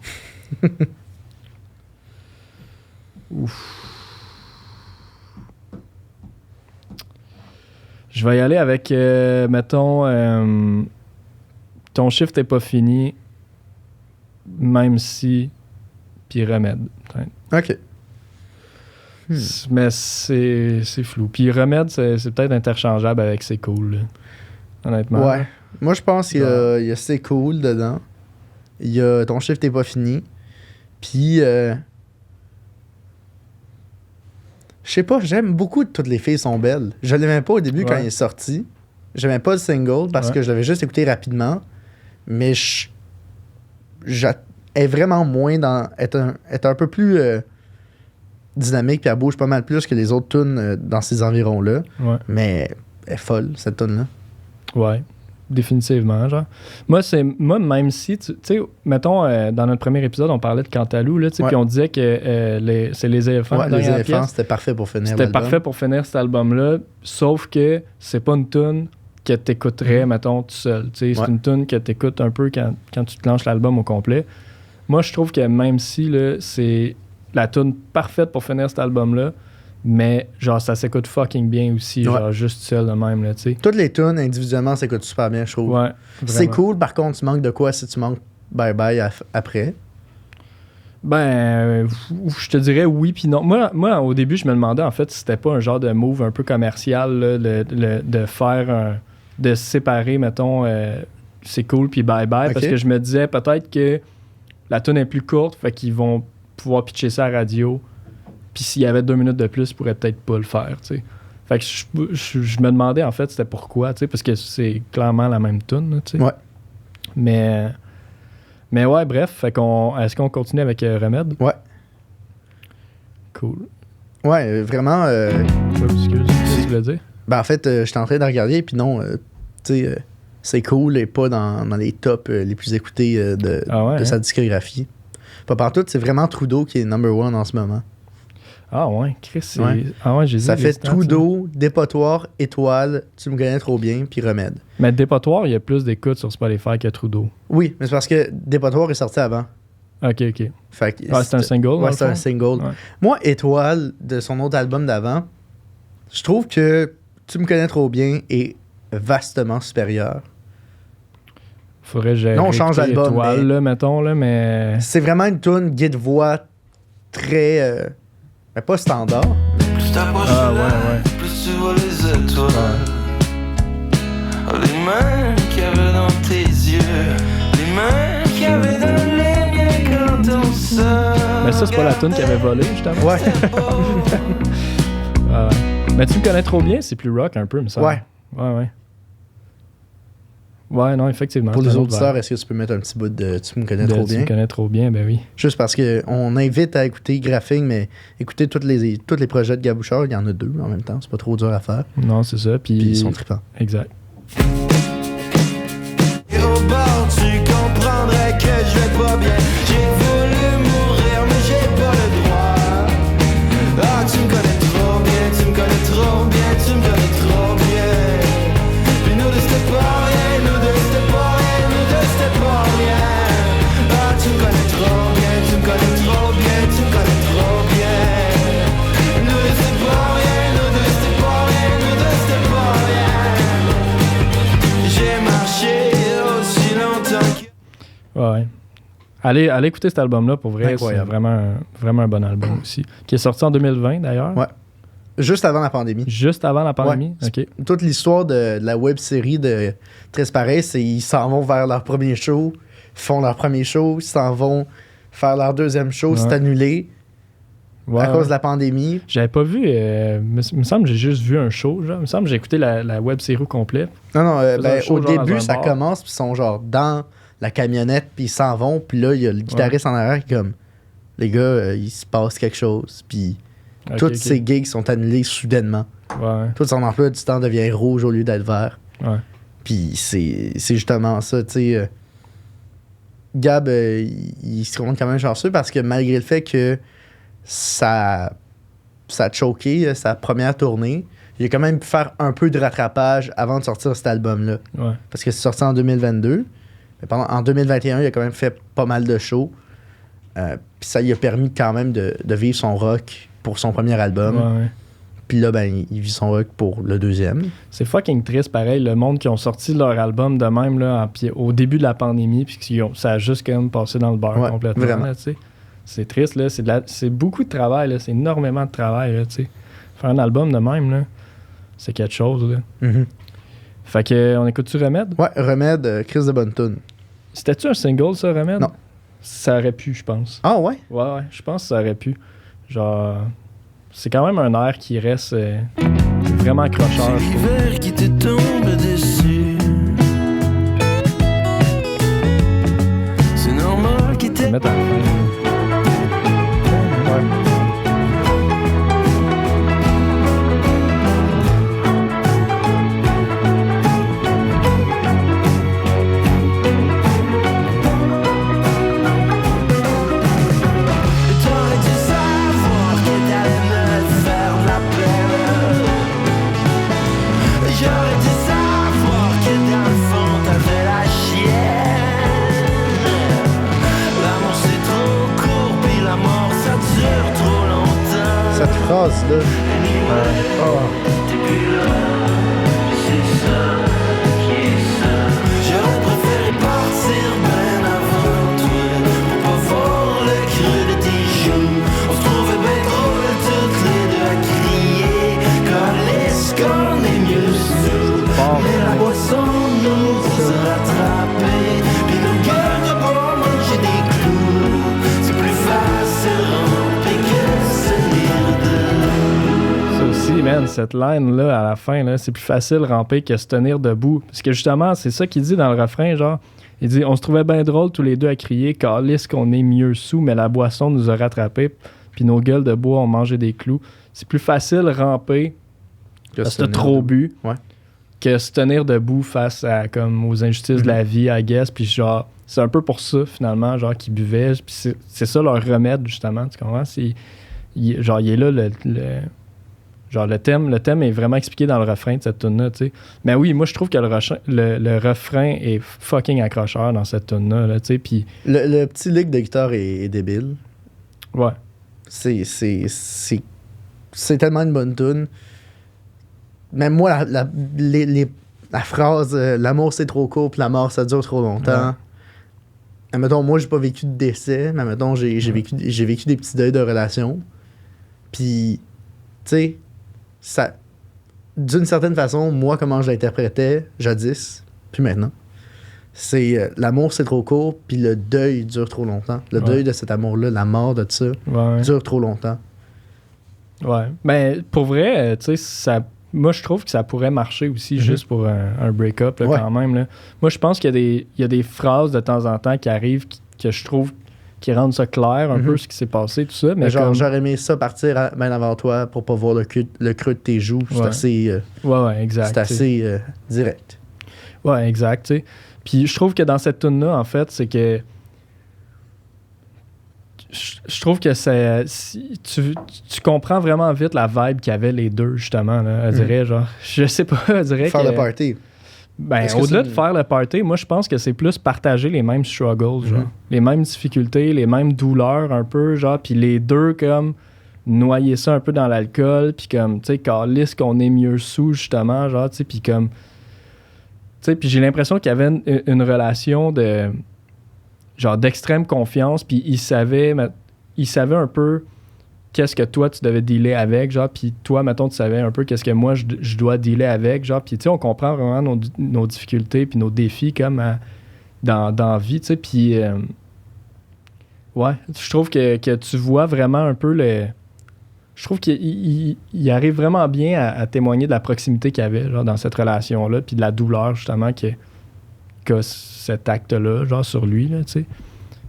Ouf. Je vais y aller avec, mettons, Ton chiffre n'est pas fini, même si, puis Remède. OK. Mais c'est flou. Puis Remède, c'est peut-être interchangeable avec C'est Cool, là, honnêtement. Ouais. Moi, je pense qu'il y a C'est Cool dedans. Il y a Ton chiffre n'est pas fini. Puis... Je sais pas, j'aime beaucoup Toutes les filles sont belles. Je l'aimais pas au début quand il est sorti. J'aimais pas le single parce que je l'avais juste écouté rapidement. Mais elle est vraiment moins dans... Elle est un peu plus dynamique puis elle bouge pas mal plus que les autres tunes dans ces environs-là. Ouais. Mais elle est folle, cette tune-là. Ouais, définitivement, genre. Moi, même si, tu sais, mettons, dans notre premier épisode, on parlait de Cantalou, là, tu sais, puis on disait que c'est Les éléphants. Ouais, Les éléphants, c'était parfait pour finir C'était parfait pour finir cet album-là, sauf que c'est pas une tune que t'écouterais, mettons, tout seul. Tu sais, c'est une tune que t'écoutes un peu quand tu te lances l'album au complet. Moi, je trouve que même si, là, c'est la tune parfaite pour finir cet album-là, mais genre ça s'écoute fucking bien aussi, genre juste seul de même, là, tu sais. Toutes les tunes individuellement s'écoutent super bien, je trouve. Ouais, c'est cool, par contre, tu manques de quoi si tu manques Bye Bye après? Ben, je te dirais oui puis non. Moi, au début, je me demandais en fait si c'était pas un genre de move un peu commercial, là, de faire de séparer, mettons, C'est Cool puis Bye Bye, parce que je me disais peut-être que la tune est plus courte, fait qu'ils vont pouvoir pitcher ça à la radio. Puis s'il y avait 2 minutes de plus, ils pourraient peut-être pas le faire, tu sais. Fait que je me demandais, en fait, c'était pourquoi, tu sais, parce que c'est clairement la même tune, tu sais. Ouais. Mais ouais, bref, fait est-ce qu'on continue avec Remède? Ouais. Cool. Ouais, vraiment... Excuse, qu'est-ce que tu voulais dire? Ben, en fait, j'étais en train de regarder, puis non, tu sais, C'est Cool et pas dans les tops les plus écoutés de sa discographie. Pas partout, c'est vraiment Trudeau qui est number one en ce moment. Ah ouais, Chris, c'est... Ouais. Ah ouais, j'ai ça fait Trudeau, Dépotoir, Étoile, Tu me connais trop bien, puis Remède. Mais Dépotoir, il y a plus d'écoutes sur Spotify que Trudeau. Oui, mais c'est parce que Dépotoir est sorti avant. OK. Fait que c'est un single? Ouais, c'est un single. Ouais. Moi, Étoile, de son autre album d'avant, je trouve que Tu me connais trop bien est vastement supérieur. Faudrait gérer. Non, on change d'album. Étoile, là, mettons, là, mais... C'est vraiment une tune guide-voix très... mais pas standard. Plus t'approches plus tu vois les étoiles. Les mains qu'il y avait dans tes yeux, les mains qu'il y avait dans les miens quand on se... Mais ça, c'est pas la tune qui avait volé, justement. Ouais. Mais Tu me connais trop bien, c'est plus rock un peu, mais ça. Ouais. Ouais, non, effectivement. Pour les auditeurs, est-ce que tu peux mettre un petit bout de Tu me connais trop bien? Tu me connais trop bien, ben oui. Juste parce qu'on invite à écouter Graphing, mais écouter tous les projets de Gabouchard, il y en a 2 en même temps, c'est pas trop dur à faire. Non, c'est ça. Puis ils sont trippants. Exact. Et au bord, tu comprendrais que je vais pas bien. J'ai voulu mourir, mais j'ai pas le droit. Ah, tu me connais trop bien, tu me connais trop bien, tu me connais trop bien. Puis nous deux, c'était pas rien, nous deux, c'était pas rien, nous deux, c'était pas rien. Ah, tu me connais trop bien, tu me connais trop bien, tu me connais trop bien. Nous deux, c'était pas rien, nous deux, c'était pas rien, nous deux, c'était pas rien. J'ai marché aussi longtemps que... Ouais. Allez écouter cet album-là, pour vrai. Incroyable. C'est vraiment un bon album aussi. Qui est sorti en 2020, d'ailleurs. Ouais. Juste avant la pandémie. Juste avant la pandémie? Ouais. OK. Toute l'histoire de la web-série de Très Pareil, c'est ils s'en vont vers leur premier show, ils font leur premier show, ils s'en vont faire leur deuxième show, c'est annulé à cause de la pandémie. J'avais pas vu... me semble que j'ai juste vu un show, genre. Il me semble que j'ai écouté la web-série au complet. Non, au début, ça commence, puis ils sont genre dans la camionnette, puis ils s'en vont, puis là, il y a le guitariste en arrière qui est comme... Les gars, il se passe quelque chose, puis... Toutes ces gigs sont annulées soudainement. Ouais. Tout son emploi du temps devient rouge au lieu d'être vert. Ouais. Puis c'est justement ça, tu sais. Gab, il se rend quand même chanceux parce que malgré le fait que ça a choqué sa première tournée, il a quand même pu faire un peu de rattrapage avant de sortir cet album-là. Ouais. Parce que c'est sorti en 2022. Mais en 2021, il a quand même fait pas mal de shows. Puis ça lui a permis quand même de vivre son rock pour son premier album. Ouais. Puis là, ben, il vit son rock pour le deuxième. C'est fucking triste, pareil, le monde qui ont sorti leur album de même là, au début de la pandémie, puis ça a juste quand même passé dans le beurre complètement. Vraiment. Là, c'est triste, là, c'est beaucoup de travail, là, c'est énormément de travail. Là, faire un album de même, là, c'est quelque chose. Là. Mm-hmm. Fait que, on écoute-tu Remède? Ouais, Remède, Chris de bonne tune. C'était-tu un single, ça, Remède? Non. Ça aurait pu, je pense. Ah ouais? Ouais, je pense que ça aurait pu. Genre, c'est quand même un air qui reste vraiment accrocheur. C'est l'hiver qui te tombe dessus. C'est normal qu'il Je t'ait vais mettre à la fin. T'aurais dû savoir que t'allais me faire de la peine. J'aurais dû savoir que dans le fond t'avais la chienne. L'amour c'est trop court, puis la mort ça dure trop longtemps. Cette phrase-là. T'es plus là, c'est ça qui est ça. J'aurais préféré partir ben avant toi, pour pas voir le creux de tes joues. On se trouvait ben drôle toutes les deux à crier, quand est-ce qu'on est mieux sous. Mais la boisson nous a rattrapés, puis nos gueules de bois manger des clous. C'est plus facile ramper que se lire de. Ça aussi, man, cette line-là, à la fin, là, c'est plus facile ramper que se tenir debout. Parce que justement, c'est ça qu'il dit dans le refrain, genre, il dit « On se trouvait bien drôle tous les deux à crier, calisse qu'on est mieux sous, mais la boisson nous a rattrapés, puis nos gueules de bois ont mangé des clous. » C'est plus facile ramper parce que t'as trop bu Ouais. que se tenir debout face à, comme, aux injustices de la vie, I guess. Puis genre, c'est un peu pour ça, finalement, genre, qu'ils buvaient. Puis c'est ça leur remède, justement, tu comprends? Genre, il est là, genre, le thème est vraiment expliqué dans le refrain de cette tune-là, tu sais. Mais oui, moi, je trouve que le refrain est fucking accrocheur dans cette tune-là, là, tu sais. Puis, Le petit lick de guitare est débile. ouais. C'est tellement une bonne tune. Même moi, la phrase l'amour c'est trop court, puis la mort ça dure trop longtemps. Admettons, moi, j'ai pas vécu de décès, mais admettons, j'ai vécu des petits deuils de relation. Puis, tu sais, ça. D'une certaine façon, moi, comment je l'interprétais jadis, puis maintenant, c'est l'amour c'est trop court, puis le deuil dure trop longtemps. Le deuil de cet amour-là, la mort de ça, dure trop longtemps. Ouais. Mais pour vrai, tu sais, ça. Moi, je trouve que ça pourrait marcher aussi juste pour un break-up, là, quand même. Là. Moi, je pense qu'il y a des phrases de temps en temps qui arrivent que je trouve qui rendent ça clair un peu ce qui s'est passé, tout ça. Mais genre, j'aurais aimé ça partir bien avant toi pour pas voir le creux de tes joues. C'est assez... ouais, exact. C'est assez direct. Ouais, exact, tu sais. Puis je trouve que dans cette tune-là, en fait, c'est que... Je trouve que tu comprends vraiment vite la vibe qu'il y avait les deux, justement. Là. Elle dirait, genre... Je sais pas, elle dirait faire le party. Ben, au-delà de faire le party, moi, je pense que c'est plus partager les mêmes struggles, genre. Les mêmes difficultés, les mêmes douleurs, un peu, genre. Puis les deux, comme, noyer ça un peu dans l'alcool, puis comme, tu sais, calisse qu'on est mieux sous, justement, genre, tu sais, puis comme... Tu sais, puis j'ai l'impression qu'il y avait une relation de... genre d'extrême confiance, puis il savait un peu qu'est-ce que toi, tu devais dealer avec, genre, puis toi, mettons, tu savais un peu qu'est-ce que moi, je dois dealer avec, genre, puis tu sais, on comprend vraiment nos difficultés puis nos défis, comme, dans la vie, tu sais, puis ouais, je trouve que tu vois vraiment un peu je trouve qu'il arrive vraiment bien à témoigner de la proximité qu'il y avait, genre, dans cette relation-là, puis de la douleur, justement, qu'a cet acte-là, genre, sur lui, là, tu sais.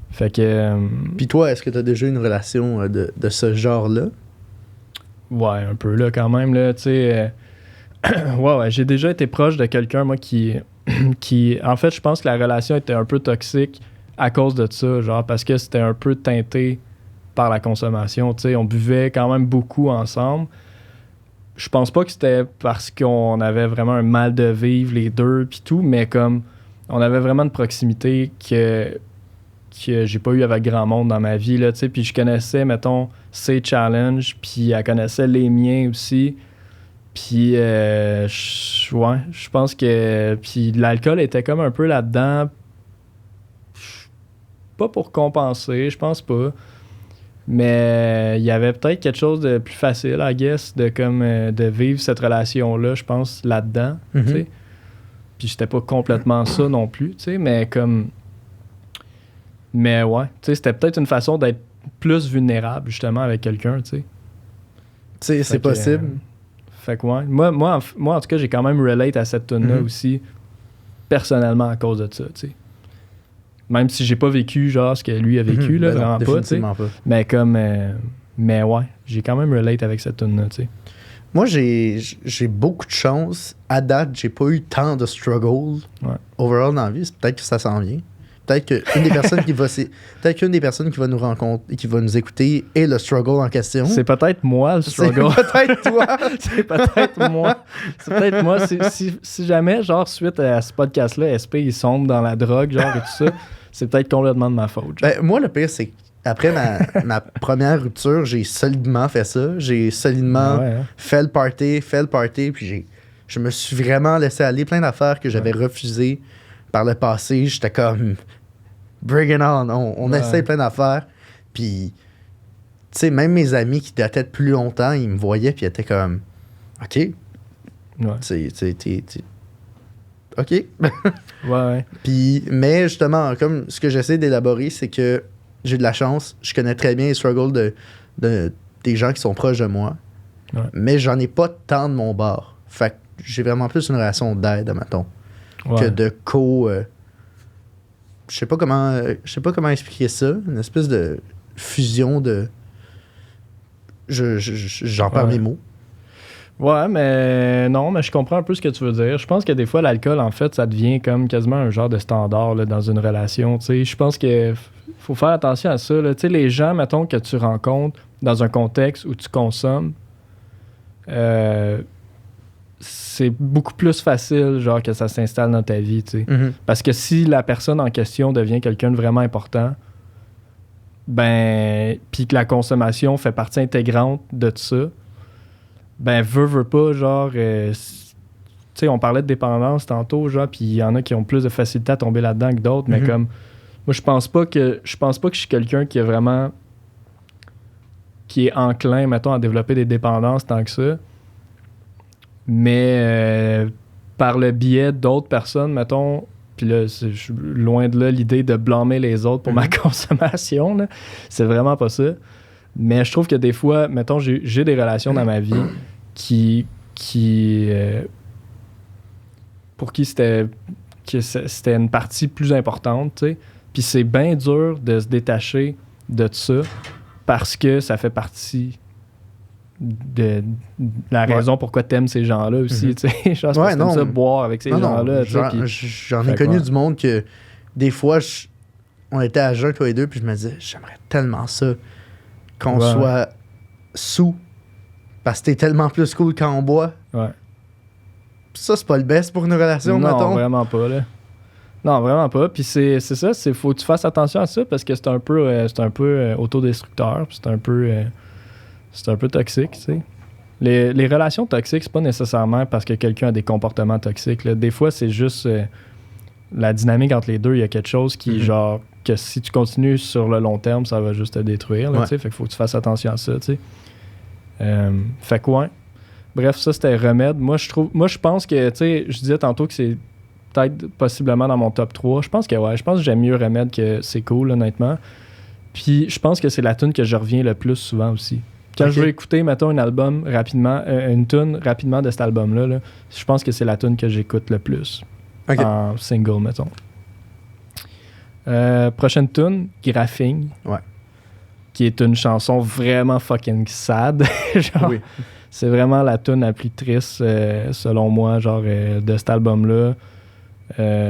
Fait que... Puis toi, est-ce que tu as déjà eu une relation de ce genre-là? Ouais, un peu, là, quand même, là, tu sais. Ouais, j'ai déjà été proche de quelqu'un, moi, qui... En fait, je pense que la relation était un peu toxique à cause de ça, genre, parce que c'était un peu teinté par la consommation, tu sais. On buvait quand même beaucoup ensemble. Je pense pas que c'était parce qu'on avait vraiment un mal de vivre les deux puis tout, mais comme on avait vraiment une proximité que j'ai pas eu avec grand monde dans ma vie, là, tu sais. Puis je connaissais, mettons, ses challenges, puis elle connaissait les miens aussi. Puis, je pense que... Puis l'alcool était comme un peu là-dedans. Pas pour compenser, je pense pas. Mais il y avait peut-être quelque chose de plus facile, I guess, de vivre cette relation-là, je pense, là-dedans, tu sais. Puis c'était pas complètement ça non plus, tu sais, mais comme... Mais ouais, tu sais, c'était peut-être une façon d'être plus vulnérable, justement, avec quelqu'un, tu sais. Tu sais, c'est possible. Fait que ouais. Moi, en tout cas, j'ai quand même relate à cette tune-là aussi, personnellement, à cause de ça, tu sais. Même si j'ai pas vécu, genre, ce que lui a vécu, là, Ben non, vraiment pas, tu sais. définitivement pas. Mais comme... mais ouais, j'ai quand même relate avec cette tune-là, tu sais. Moi, j'ai beaucoup de chance. À date, j'ai pas eu tant de struggles overall dans la vie. C'est peut-être que ça s'en vient. Peut-être qu'une des personnes peut-être qu'une des personnes qui va nous rencontrer, qui va nous écouter est le struggle en question. C'est peut-être moi le struggle. C'est peut-être toi. C'est peut-être moi. C'est peut-être moi. Si jamais, genre, suite à ce podcast-là, SP, il sombre dans la drogue, genre, et tout ça, c'est peut-être complètement de ma faute. Ben, moi, le pire, c'est qu'après ma première rupture, j'ai solidement fait ça. J'ai solidement fait le party, puis je me suis vraiment laissé aller plein d'affaires que j'avais refusées par le passé. J'étais comme... Bring it on, on essaye plein d'affaires. Puis, tu sais, même mes amis qui dataient de plus longtemps, ils me voyaient, puis ils étaient comme, OK. T'es OK. Ouais. Puis, mais justement, comme ce que j'essaie d'élaborer, c'est que j'ai de la chance. Je connais très bien les struggles des gens qui sont proches de moi. Ouais. Mais j'en ai pas tant de mon bord. Fait que j'ai vraiment plus une relation d'aide, mettons, que de je sais pas comment expliquer ça. Une espèce de fusion de... J'en perds mes mots. Ouais, mais non, mais je comprends un peu ce que tu veux dire. Je pense que des fois, l'alcool, en fait, ça devient comme quasiment un genre de standard là, dans une relation. T'sais. Je pense qu'il faut faire attention à ça. Là. Les gens, mettons, que tu rencontres dans un contexte où tu consommes, c'est beaucoup plus facile genre que ça s'installe dans ta vie, tu sais. Parce que si la personne en question devient quelqu'un de vraiment important, ben, puis que la consommation fait partie intégrante de tout ça, ben, veut pas, genre, tu sais, on parlait de dépendance tantôt, genre, puis il y en a qui ont plus de facilité à tomber là-dedans que d'autres, mais comme, moi, je pense pas que je suis quelqu'un qui est enclin, mettons, à développer des dépendances tant que ça. Mais par le biais d'autres personnes, mettons, puis là, je suis loin de là l'idée de blâmer les autres pour ma consommation, là. C'est vraiment pas ça. Mais je trouve que des fois, mettons, j'ai des relations dans ma vie pour qui c'était une partie plus importante, tu sais. Puis c'est bien dur de se détacher de ça parce que ça fait partie de la raison pourquoi t'aimes ces gens-là aussi, tu sais. Genre, c'est comme ça, boire avec ces gens-là. J'en ai connu du monde que des fois, on était à jeun, toi et deux, puis je me disais, j'aimerais tellement ça qu'on soit sous, parce que t'es tellement plus cool quand on boit. Ouais. Ça, c'est pas le best pour une relation, mettons. Non, vraiment pas, là. Non, vraiment pas. Puis c'est ça, faut que tu fasses attention à ça, parce que c'est un peu autodestructeur, puis c'est un peu toxique, tu sais. Les relations toxiques, c'est pas nécessairement parce que quelqu'un a des comportements toxiques, là. Des fois, c'est juste la dynamique entre les deux. Il y a quelque chose qui, genre, que si tu continues sur le long terme, ça va juste te détruire, là, tu sais. Fait qu'il faut que tu fasses attention à ça, tu sais. Fait que, ouais. Bref, ça, c'était Remède. Moi, je pense que, tu sais, je disais tantôt que c'est peut-être possiblement dans mon top 3. Je pense que j'aime mieux Remède que C'est Cool, honnêtement. Puis, je pense que c'est la tune que je reviens le plus souvent aussi. Quand je veux écouter, mettons, une tune rapidement de cet album-là, là, je pense que c'est la tune que j'écoute le plus. En single, mettons. Prochaine tune, Graphing. Ouais. Qui est une chanson vraiment fucking sad. Genre, c'est vraiment la tune la plus triste, selon moi, genre, de cet album-là.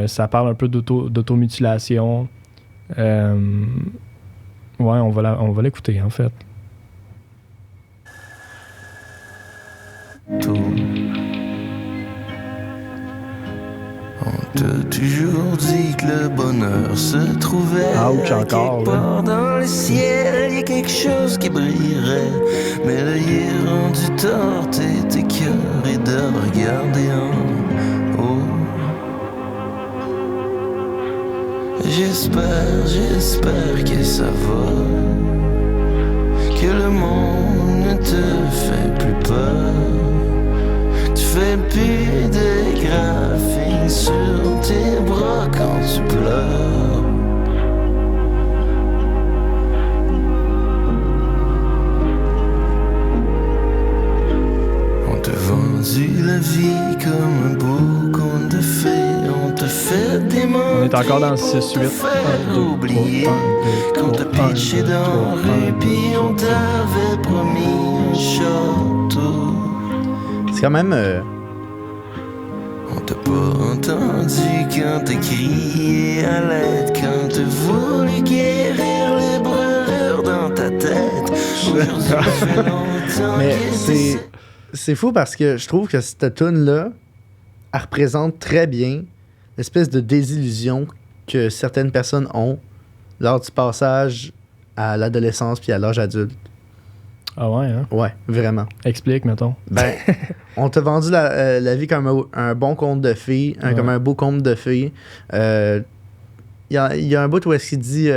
Ça parle un peu d'automutilation. Ouais, on va l'écouter, en fait. Tout. On t'a toujours dit que le bonheur se trouvait Ouch, encore, quelque part dans le ciel, y a quelque chose qui brillerait. Mais là, il est rendu tard, t'es écœuré de regarder en haut. J'espère que ça va, que le monde ne te fait plus peur. Tu fais plus de graphing sur tes bras quand tu pleures. On t'a vendu la vie comme un beau conte de fées. On te fait des On est encore dans le 6-8. oublier qu'on t'a pitché dans la rue, puis on t'avait promis un château. C'est quand même. On t'a pas entendu quand t'as crié à l'aide, quand t'as voulu guérir les brûlures dans ta tête. Aujourd'hui, ça fait longtemps Mais que c'est fou parce que je trouve que cette tune-là, elle représente très bien l'espèce de désillusion que certaines personnes ont lors du passage à l'adolescence puis à l'âge adulte. Ah ouais, hein? Ouais, vraiment. Explique, mettons. Ben, on t'a vendu la vie comme un bon conte de fées, Ouais. comme un beau conte de fées. Il y a un bout où est-ce qu'il dit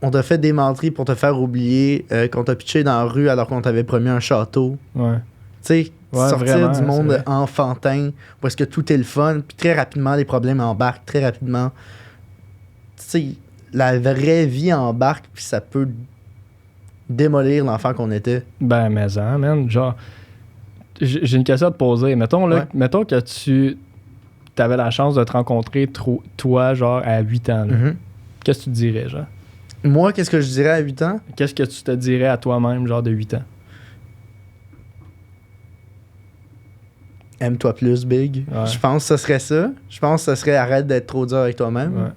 on t'a fait des menteries pour te faire oublier qu'on t'a pitché dans la rue alors qu'on t'avait promis un château. Ouais. Tu sais, Ouais, sortir vraiment, du c'est monde vrai. enfantin où est-ce que tout est le fun, puis très rapidement les problèmes embarquent, très rapidement. Tu sais, la vraie vie embarque, puis ça peut démolir l'enfant qu'on était. Ben, mais ça, man. Genre, j'ai une question à te poser. Mettons, là, Ouais. mettons que tu avais la chance de te rencontrer, toi, genre, à 8 ans. Là. Mhm. Qu'est-ce que tu te dirais, genre? Moi, qu'est-ce que je dirais à 8 ans? Qu'est-ce que tu te dirais à toi-même, genre, de 8 ans? Aime-toi plus, Big. Ouais. Je pense que ce serait ça. Je pense que ce serait arrête d'être trop dur avec toi-même. Ouais.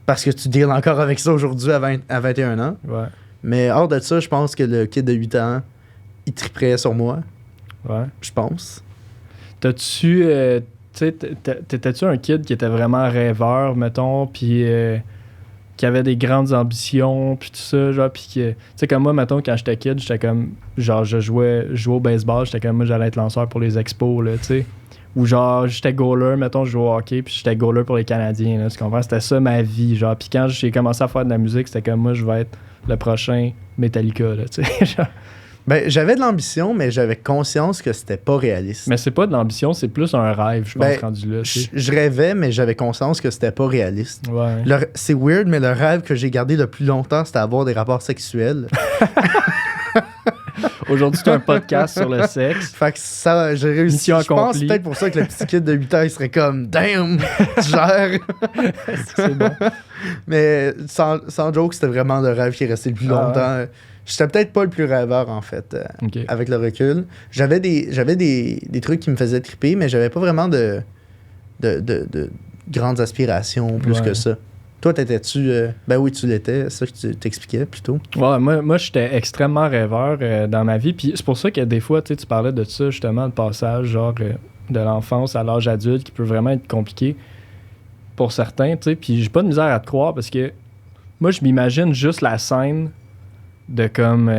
Parce que tu deals encore avec ça aujourd'hui à 21 ans. Ouais. Mais hors de ça, je pense que le kid de 8 ans, il triperait sur moi. Ouais. Je pense. T'as-tu... tu sais, t'étais-tu un kid qui était vraiment rêveur, mettons, puis qui avait des grandes ambitions, puis tout ça, genre, puis que... Tu sais, comme moi, mettons, quand j'étais kid, j'étais comme... Genre, je jouais au baseball, j'étais comme... Moi, j'allais être lanceur pour les expos, là, tu sais. Ou genre, j'étais goaler, mettons, je jouais au hockey, puis j'étais goaler pour les Canadiens, là, tu comprends? C'était ça, ma vie, genre. Puis quand j'ai commencé à faire de la musique, c'était comme, moi, je vais être le prochain Metallica, là, tu sais, genre. Ben, j'avais de l'ambition, mais j'avais conscience que c'était pas réaliste. Mais c'est pas de l'ambition, c'est plus un rêve, je pense, Ben, rendu là, tu sais. Je rêvais, mais j'avais conscience que c'était pas réaliste. Ouais. C'est weird, mais le rêve que j'ai gardé le plus longtemps, c'était avoir des rapports sexuels. Aujourd'hui, c'est un podcast sur le sexe. Fait que ça, j'ai réussi. Mission Je pense accomplie. peut-être pour ça que le petit kid de 8 ans, il serait comme damn, tu gères. C'est bon. Mais sans joke, c'était vraiment le rêve qui est resté le plus Ah longtemps. J'étais peut-être pas le plus rêveur, en fait, OK. avec le recul. J'avais des trucs qui me faisaient triper, mais j'avais pas vraiment de grandes aspirations plus Ouais. que ça. Toi, t'étais-tu... ben oui, tu l'étais, c'est ça que tu t'expliquais plutôt. Ouais, moi j'étais extrêmement rêveur dans ma vie. Puis c'est pour ça que des fois, tu parlais de ça, justement, le passage, genre, de l'enfance à l'âge adulte, qui peut vraiment être compliqué pour certains, tu sais. Puis j'ai pas de misère à te croire parce que moi, je m'imagine juste la scène de comme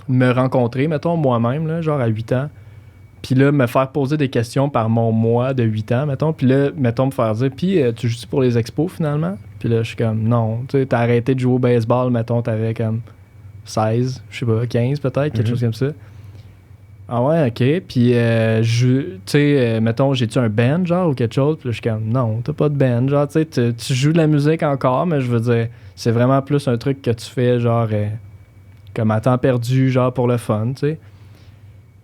me rencontrer, mettons, moi-même, là, genre à 8 ans. Puis là, me faire poser des questions par mon moi de 8 ans, mettons. Puis là, mettons, me faire dire, puis tu joues pour les expos, finalement? Puis là, je suis comme, non. Tu sais, t'as arrêté de jouer au baseball, mettons, t'avais comme 16, je sais pas, 15 peut-être, quelque chose comme ça. Ah ouais, OK. Puis, tu sais, mettons, j'ai-tu un band, genre, ou quelque chose? Puis là, je suis comme, non, t'as pas de band. Genre, tu sais, tu joues de la musique encore, mais je veux dire, c'est vraiment plus un truc que tu fais, genre, comme à temps perdu, genre, pour le fun, tu sais.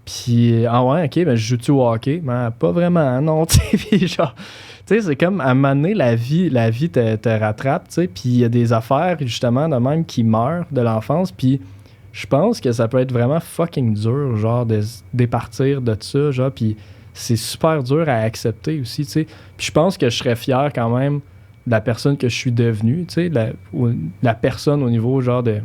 Puis, ah ouais, OK, ben je joue-tu au hockey? Ben, pas vraiment, non, tu sais. Puis, genre, tu sais, c'est comme, à un moment donné, la vie te rattrape, tu sais. Puis, il y a des affaires, justement, de même qui meurent de l'enfance. Puis, je pense que ça peut être vraiment fucking dur, genre, de se départir de ça, genre. Puis, c'est super dur à accepter aussi, tu sais. Puis, je pense que je serais fier quand même la personne que je suis devenu, tu sais, la personne au niveau genre de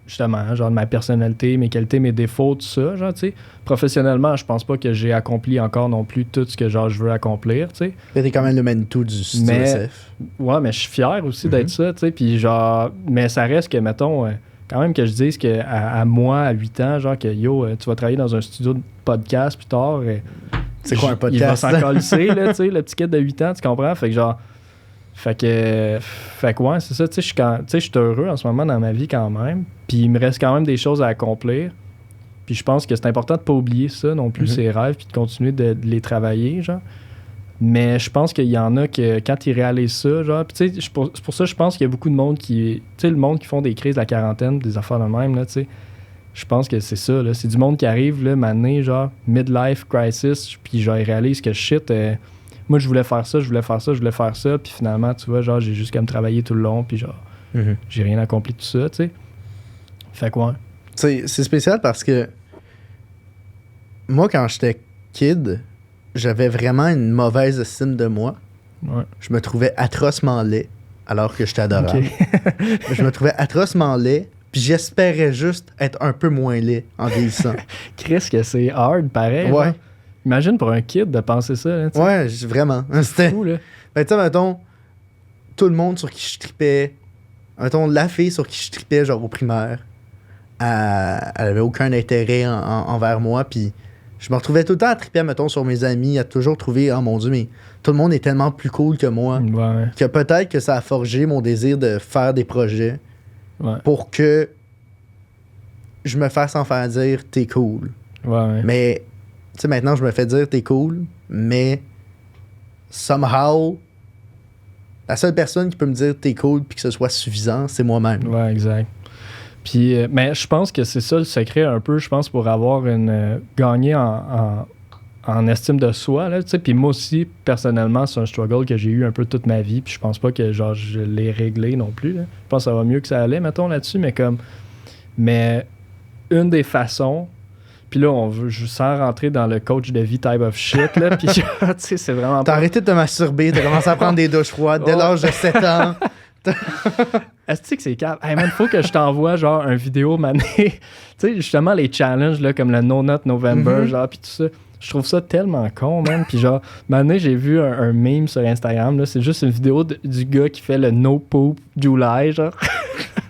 justement, genre de ma personnalité, mes qualités, mes défauts, tout ça, genre, tu sais. Professionnellement, je pense pas que j'ai accompli encore non plus tout ce que, genre, je veux accomplir, tu sais. T'es quand même le Manitou du studio SF. Ouais, mais je suis fier aussi d'être ça, tu sais, puis genre, mais ça reste que, mettons, quand même que je dise que à moi, à 8 ans, genre, que yo, tu vas travailler dans un studio de podcast plus tard. C'est quoi un podcast? Il va s'en colisser, là, tu sais, le petit kid de 8 ans, tu comprends? Fait que genre, fait que ouais, c'est ça, tu sais, je suis heureux en ce moment dans ma vie quand même, puis il me reste quand même des choses à accomplir, puis je pense que c'est important de pas oublier ça non plus, ses rêves, puis de continuer de les travailler, genre. Mais je pense qu'il y en a que quand ils réalisent ça, genre, puis tu sais, c'est pour ça que je pense qu'il y a beaucoup de monde qui, tu sais, le monde qui font des crises de la quarantaine, des affaires de même, là, tu sais, je pense que c'est ça, là, c'est du monde qui arrive, là, maintenant, genre, midlife crisis, puis genre, ils réalisent que shit, moi, je voulais faire ça, puis finalement, tu vois, genre, j'ai juste comme travailler tout le long, puis genre, j'ai rien accompli de tout ça, tu sais. Fait quoi? C'est spécial parce que moi, quand j'étais kid, j'avais vraiment une mauvaise estime de moi. Ouais. Je me trouvais atrocement laid, alors que j'étais adorable. Okay. Je me trouvais atrocement laid, puis j'espérais juste être un peu moins laid en vieillissant. Chris, que c'est hard, pareil. Ouais. Genre. Imagine pour un kid de penser ça. Là, ouais, vraiment. C'était fou, là. Ben, tu sais, mettons, tout le monde sur qui je tripais, mettons, la fille sur qui je tripais, genre au primaire, elle avait aucun intérêt envers moi, puis je me retrouvais tout le temps à triper, mettons, sur mes amis, à toujours trouver, oh mon Dieu, mais tout le monde est tellement plus cool que moi, Ouais. que peut-être que ça a forgé mon désir de faire des projets pour que je me fasse en faire dire t'es cool. Ouais. Mais, tu sais, maintenant, je me fais dire t'es cool, mais somehow, la seule personne qui peut me dire t'es cool puis que ce soit suffisant, c'est moi-même. Ouais, exact. Puis, mais je pense que c'est ça le secret un peu, je pense, pour avoir gagner en estime de soi, là, tu sais. Puis moi aussi, personnellement, c'est un struggle que j'ai eu un peu toute ma vie, puis je pense pas que, genre, je l'ai réglé non plus, là. Je pense que ça va mieux que ça allait, mettons, là-dessus, mais une des façons, puis là, je sens rentrer dans le coach de vie type of shit, là, puis tu sais, c'est vraiment T'as arrêté de te masturber, t'as commencé à prendre des douches froides dès l'âge de 7 ans. Est-ce que c'est calme? Hey man, faut que je t'envoie genre un vidéo mané. Tu sais, justement, les challenges là, comme le No Nut November, genre, pis tout ça. Je trouve ça tellement con, man. Puis genre, mané, j'ai vu un meme sur Instagram, là. C'est juste une vidéo du gars qui fait le No Poop July, genre.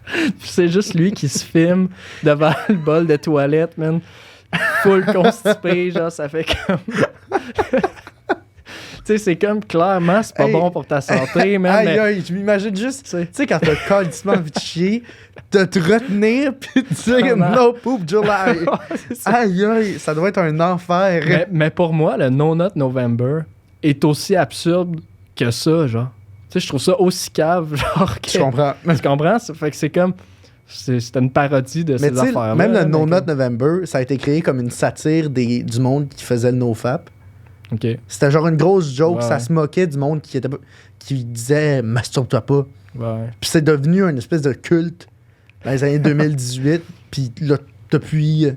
Puis c'est juste lui qui se filme devant le bol de toilette, man. Full constipé, genre, ça fait comme. Tu sais, c'est comme clairement, c'est pas bon pour ta santé, man. Aïe, je m'imagine juste, tu sais, quand t'as calissement envie de chier, de te retenir pis de dire no poop July. Aïe, ça doit être un enfer. Mais pour moi, le No Nut November est aussi absurde que ça, genre. Tu sais, je trouve ça aussi cave, genre. Je comprends. Tu comprends? Ça fait que c'est comme. C'est une parodie de ces affaires-là. Même le No Nut November, ça a été créé comme une satire du monde qui faisait le NoFap. Okay. C'était genre une grosse joke, Ouais. ça se moquait du monde qui disait masturbe-toi pas. Ouais. Puis c'est devenu une espèce de culte dans les années 2018. Puis là, depuis,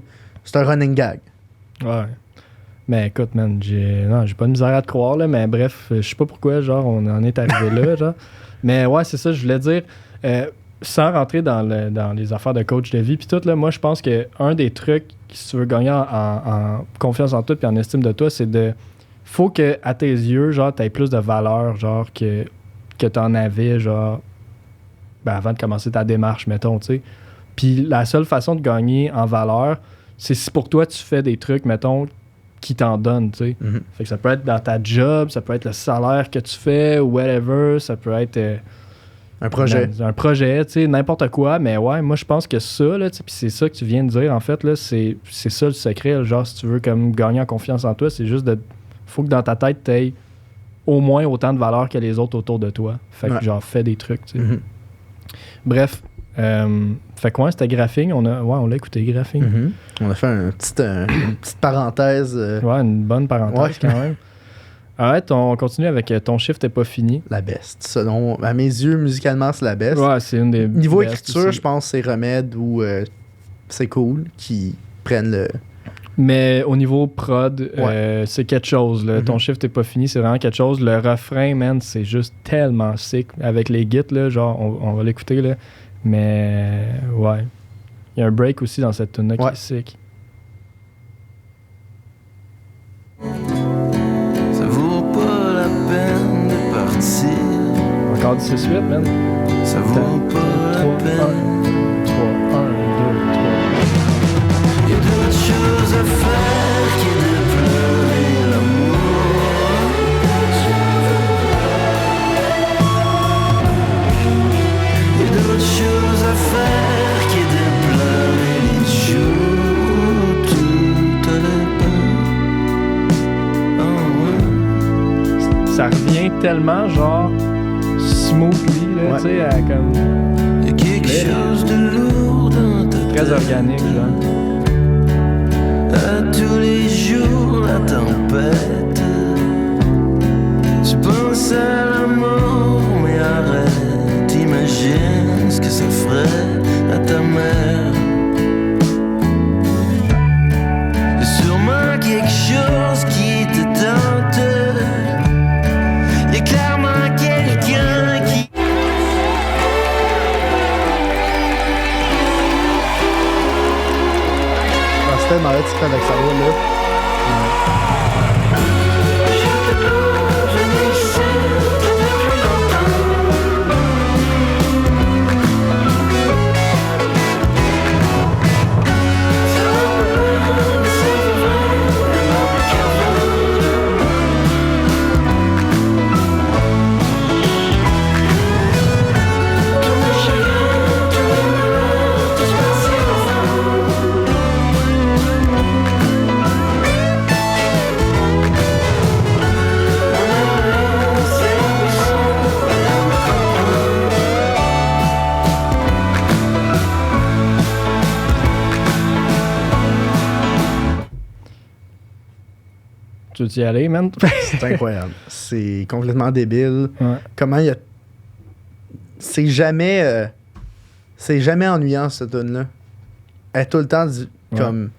c'est un running gag. Ouais. Mais écoute, man, j'ai pas de misère à te croire, là, mais bref, je sais pas pourquoi, genre, on en est arrivé là, genre. Mais ouais, c'est ça, je voulais dire, sans rentrer dans les affaires de coach de vie, puis tout, là, moi, je pense que un des trucs, si tu veux gagner en confiance en toi puis en estime de toi, c'est faut que, à tes yeux, genre, t'aies plus de valeur, genre, que t'en avais, genre, avant de commencer ta démarche, mettons, tu sais. Puis la seule façon de gagner en valeur, c'est si pour toi, tu fais des trucs, mettons, qui t'en donnent, tu sais. Mm-hmm. Fait que ça peut être dans ta job, ça peut être le salaire que tu fais, ou whatever, ça peut être... Un projet. Un projet, tu sais, n'importe quoi, mais ouais, moi, je pense que ça, là, tu sais, puis c'est ça que tu viens de dire, en fait, là, c'est ça le secret, là, genre, si tu veux comme gagner en confiance en toi, c'est juste faut que dans ta tête, tu aies au moins autant de valeur que les autres autour de toi. Fait que, genre, fais des trucs, tu sais. Mm-hmm. Bref, fait que ouais, c'était Graphing, on l'a écouté, Graphing. Mm-hmm. On a fait une petite parenthèse. Ouais, une bonne parenthèse, Ouais. quand même. Alright, on continue avec Ton chiffre t'es pas fini. La best. Selon, à mes yeux, musicalement, c'est la best. Ouais, c'est une des Niveau best écriture, aussi. je pense que c'est Remède ou C'est Cool qui prennent Mais au niveau prod, c'est quelque chose. Là. Ton shift est pas fini, c'est vraiment quelque chose. Le refrain, man, c'est juste tellement sick. Avec les gits, là, genre, on va l'écouter, là. Mais, ouais. Il y a un break aussi dans cette tune-là qui est sick. Ça vaut pas la peine de partir. Encore du 6-8, man. Ça vaut pas la peine. 3, 1, 2, 3. Y a d'autres choses à faire que de pleurer l'amour. Y a d'autres choses à faire que de pleurer les jours tout à la Ça revient tellement, genre, smoothly, là, tu sais, à comme... Y a quelque chose de lourd dans ta Très organique, genre. À tous les jours la tempête. Tu penses à la mort, mais arrête. Imagine ce que ça ferait à ta mère. Y'a sûrement quelque chose qui te tente. Y'a clairement quelqu'un qui... C'est tellement là, tu fais avec ça là. Tu veux y aller, man? C'est incroyable. C'est complètement débile. Ouais. Comment il y a... C'est jamais ennuyant, cette tune-là. Elle est tout le temps comme...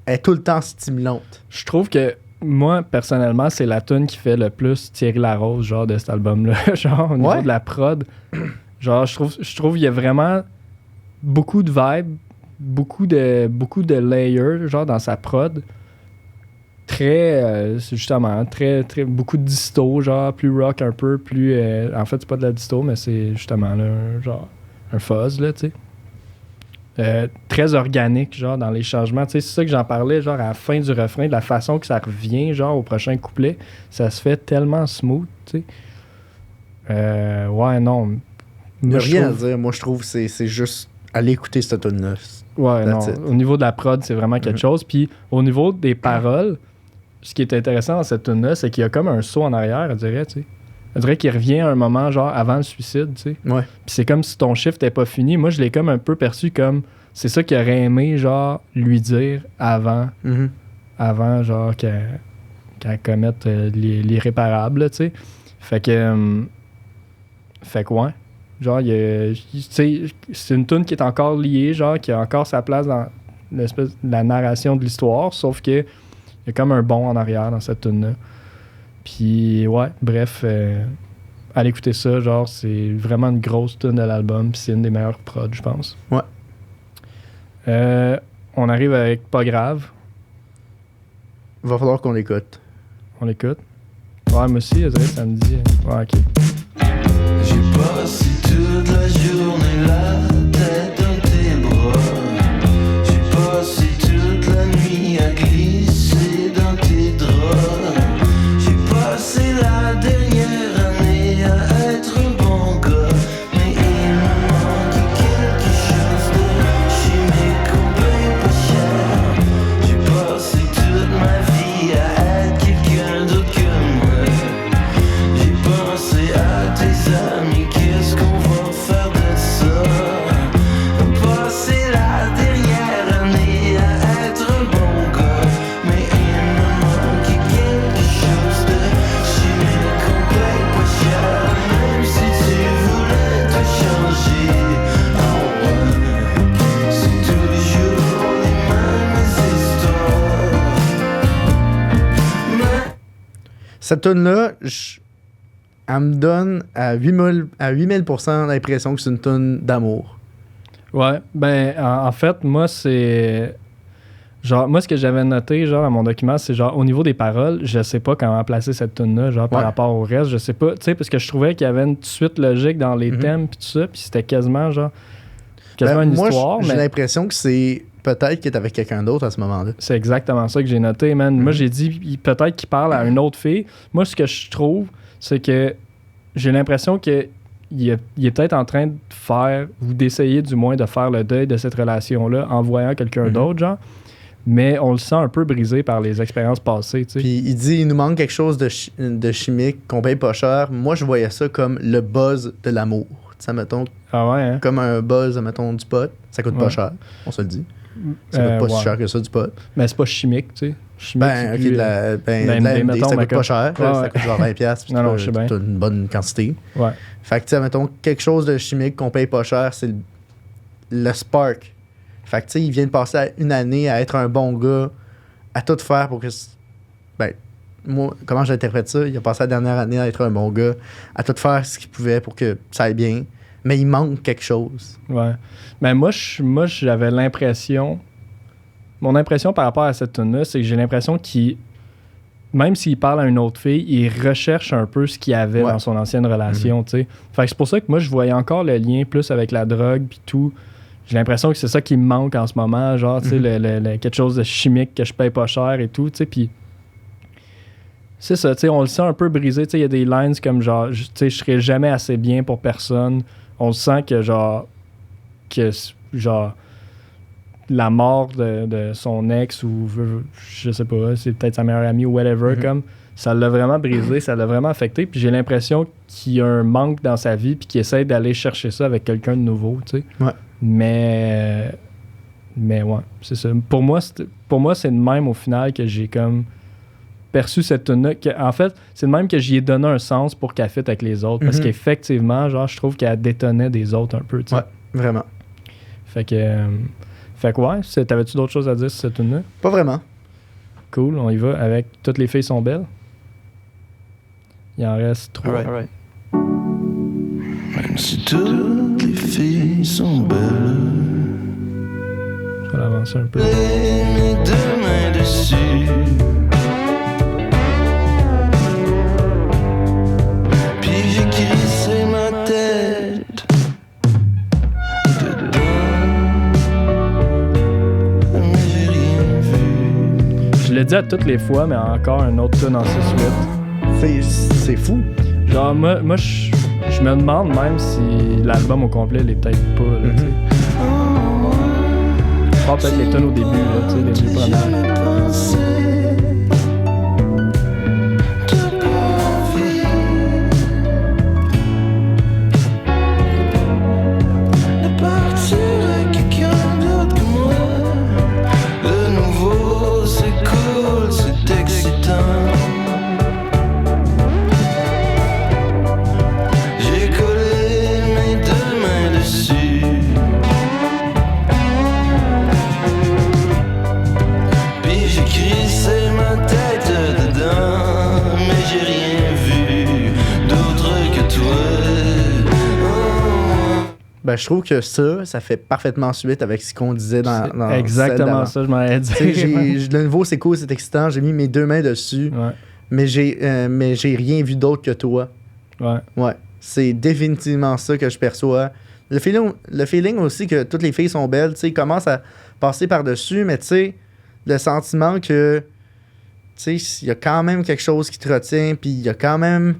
Elle est tout le temps stimulante. Je trouve que moi, personnellement, c'est la tune qui fait le plus Thierry Larose, genre, de cet album-là. Genre, au niveau de la prod. Genre, je trouve qu'il y a vraiment beaucoup de vibes, beaucoup de layers, genre, dans sa prod. Très, justement, très, beaucoup de disto, genre, plus rock un peu, plus... en fait, c'est pas de la disto, mais c'est justement, là, genre, un fuzz, là, tu sais. Très organique, genre, dans les changements. Tu sais, c'est ça que j'en parlais, genre, à la fin du refrain, de la façon que ça revient, genre, au prochain couplet. Ça se fait tellement smooth, tu sais. Ouais, non. Il n'y a rien à dire. Moi, je trouve que c'est juste aller écouter cette tune-là. Ouais, non. Au niveau de la prod, c'est vraiment quelque chose. Puis, au niveau des paroles, ce qui est intéressant dans cette tune-là, c'est qu'il y a comme un saut en arrière, on dirait, tu sais. On dirait qu'il revient à un moment, genre, avant le suicide, tu sais. Ouais. Puis c'est comme si ton shift n'est pas fini. Moi, je l'ai comme un peu perçu comme... C'est ça qu'il aurait aimé, genre, lui dire avant, genre, qu'elle commette l'irréparable, tu sais. Fait que, ouais. Genre, tu sais, c'est une tune qui est encore liée, genre, qui a encore sa place dans l'espèce de la narration de l'histoire, sauf que il y a comme un bond en arrière dans cette tune-là. Puis, ouais, bref, allez écouter ça, genre, c'est vraiment une grosse tune de l'album, puis c'est une des meilleures prods, je pense. Ouais. On arrive avec Pas grave. Il va falloir qu'on l'écoute. On l'écoute. Ouais, moi aussi, ça me dit. Ouais, ok. J'ai passé toute la journée la tête dans tes bras. J'ai passé toute la nuit à glisser dans tes draps. J'ai passé la dernière année à être un bon gars. Mais il me manque quelque chose de chimique qu'on paye pas cher. J'ai passé toute ma vie à être quelqu'un d'autre que moi. J'ai pensé à tes amis, qu'est-ce qu'on va faire de ça? Passer la dernière année à être un bon gars. Mais il me manque quelque chose de chimique qu'on paye pas Cette tune-là, elle me donne à 8000% l'impression que c'est une tune d'amour. Ouais, ben, en fait, moi, c'est... Genre, moi, ce que j'avais noté, genre, à mon document, c'est genre, au niveau des paroles, je sais pas comment placer cette tune-là, genre, par rapport au reste, je sais pas, tu sais, parce que je trouvais qu'il y avait une suite logique dans les thèmes, puis tout ça, puis c'était quasiment, genre, une histoire, j'ai l'impression que c'est peut-être qu'il est avec quelqu'un d'autre à ce moment-là. C'est exactement ça que j'ai noté, man. Moi, j'ai dit, peut-être qu'il parle à une autre fille. Moi, ce que je trouve, c'est que j'ai l'impression que il est peut-être en train de faire, ou d'essayer du moins de faire le deuil de cette relation-là en voyant quelqu'un d'autre, genre. Mais on le sent un peu brisé par les expériences passées, tu sais. Puis il dit, il nous manque quelque chose de chimique qu'on paye pas cher. Moi, je voyais ça comme le buzz de l'amour. Tu sais, mettons, hein? comme un buzz, mettons, du pot. Ça coûte pas cher, on se le dit. Ça coûte pas si cher que ça, du pot. Mais c'est pas chimique, tu sais. Chimique, ben, ok, de la MD, ça coûte pas cher. Ça coûte genre 20$, puis t'as une bonne quantité. Ouais. Fait que, tu sais, mettons, quelque chose de chimique qu'on paye pas cher, c'est le spark. Fait que, tu sais, il vient de passer une année à être un bon gars, à tout faire pour que... Ben, moi, comment j'interprète ça? Il a passé la dernière année à être un bon gars, à tout faire ce qu'il pouvait pour que ça aille bien, mais il manque quelque chose. Ouais. Mais moi, j'avais l'impression... Mon impression par rapport à cette tune-là, c'est que j'ai l'impression qu'il... Même s'il parle à une autre fille, il recherche un peu ce qu'il avait dans son ancienne relation, tu sais. Fait que c'est pour ça que moi, je voyais encore le lien plus avec la drogue puis tout. J'ai l'impression que c'est ça qui me manque en ce moment, genre, tu sais, quelque chose de chimique que je paye pas cher et tout, tu sais, puis c'est ça, tu sais, on le sent un peu brisé, tu sais, il y a des lines comme genre, tu sais, je serai jamais assez bien pour personne. On le sent que genre, la mort de son ex ou je sais pas, c'est peut-être sa meilleure amie ou whatever, comme ça l'a vraiment brisé, ça l'a vraiment affecté, puis j'ai l'impression qu'il y a un manque dans sa vie puis qu'il essaie d'aller chercher ça avec quelqu'un de nouveau, tu sais. Ouais. Mais ouais, c'est ça. Pour moi, c'est de même au final que j'ai comme perçu cette tune-là. En fait, c'est de même que j'y ai donné un sens pour qu'elle fitte avec les autres. Parce qu'effectivement, genre, je trouve qu'elle détonnait des autres un peu, tu sais. Ouais, vraiment. Fait que ouais, t'avais-tu d'autres choses à dire sur cette tune-là? Pas vraiment. Cool, on y va avec Toutes les filles sont belles. Il en reste 3. All right. Même si toutes les filles sont belles, Je vais l'avancer un peu. mes deux mains dessus. Puis j'ai crissé ma tête dedans, mais j'ai rien vu. Je l'ai dit à toutes les fois, mais encore un autre tune en 6-8. C'est fou. Genre, moi je me demande même si l'album au complet l'est peut-être pas, là, tu sais. Je pense peut-être les tunes au début, là, tu sais, les deux premières. Ben, je trouve que ça fait parfaitement suite avec ce qu'on disait dans exactement ça, je m'en ai dit. Le nouveau, c'est cool, c'est excitant. J'ai mis mes deux mains dessus, mais j'ai rien vu d'autre que toi. Ouais. C'est définitivement ça que je perçois. Le feeling aussi que toutes les filles sont belles, tu sais, commence à passer par-dessus, mais tu sais, le sentiment que, tu sais, il y a quand même quelque chose qui te retient, puis il y a quand même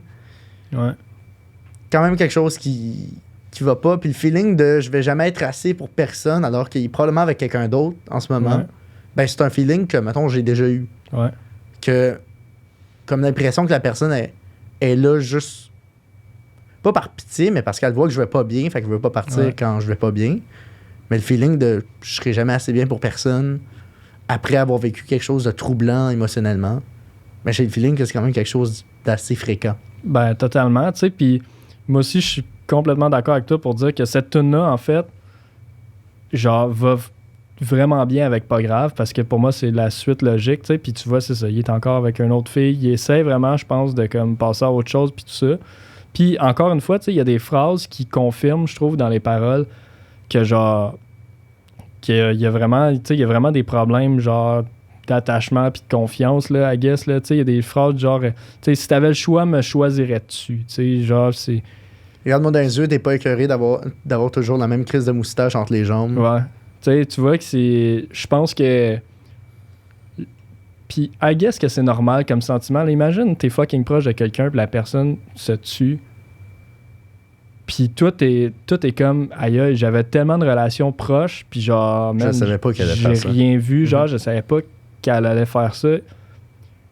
quelque chose qui va pas, puis le feeling de je vais jamais être assez pour personne alors qu'il est probablement avec quelqu'un d'autre en ce moment, ben c'est un feeling que, mettons, j'ai déjà eu. Que, comme l'impression que la personne est là juste, pas par pitié, mais parce qu'elle voit que je vais pas bien, fait qu'elle veut pas partir quand je vais pas bien. Mais le feeling de je serai jamais assez bien pour personne après avoir vécu quelque chose de troublant émotionnellement, ben j'ai le feeling que c'est quand même quelque chose d'assez fréquent. Ben, totalement, tu sais, puis moi aussi, je suis complètement d'accord avec toi pour dire que cette tune-là, en fait, genre, va vraiment bien avec Pas grave, parce que pour moi, c'est la suite logique, tu sais. Puis tu vois, c'est ça, il est encore avec une autre fille. Il essaie vraiment, je pense, de comme passer à autre chose, puis tout ça. Puis encore une fois, tu sais, il y a des phrases qui confirment, je trouve, dans les paroles, que genre... qu'il y a vraiment, tu sais, il y a vraiment des problèmes, genre, d'attachement puis de confiance, là, I guess, là. Tu sais, il y a des phrases, genre, tu sais, si t'avais le choix, me choisirais-tu? Tu sais, genre, c'est... Regarde-moi dans les yeux, t'es pas écœuré d'avoir toujours la même crise de moustache entre les jambes. Ouais. Tu sais, tu vois que c'est... Je pense que... Puis, I guess que c'est normal comme sentiment. Là, imagine, t'es fucking proche de quelqu'un puis la personne se tue. Puis tout est comme, aïe, j'avais tellement de relations proches, puis genre, Je savais pas qu'elle allait faire ça. J'ai rien vu, genre, je savais pas qu'elle allait faire ça.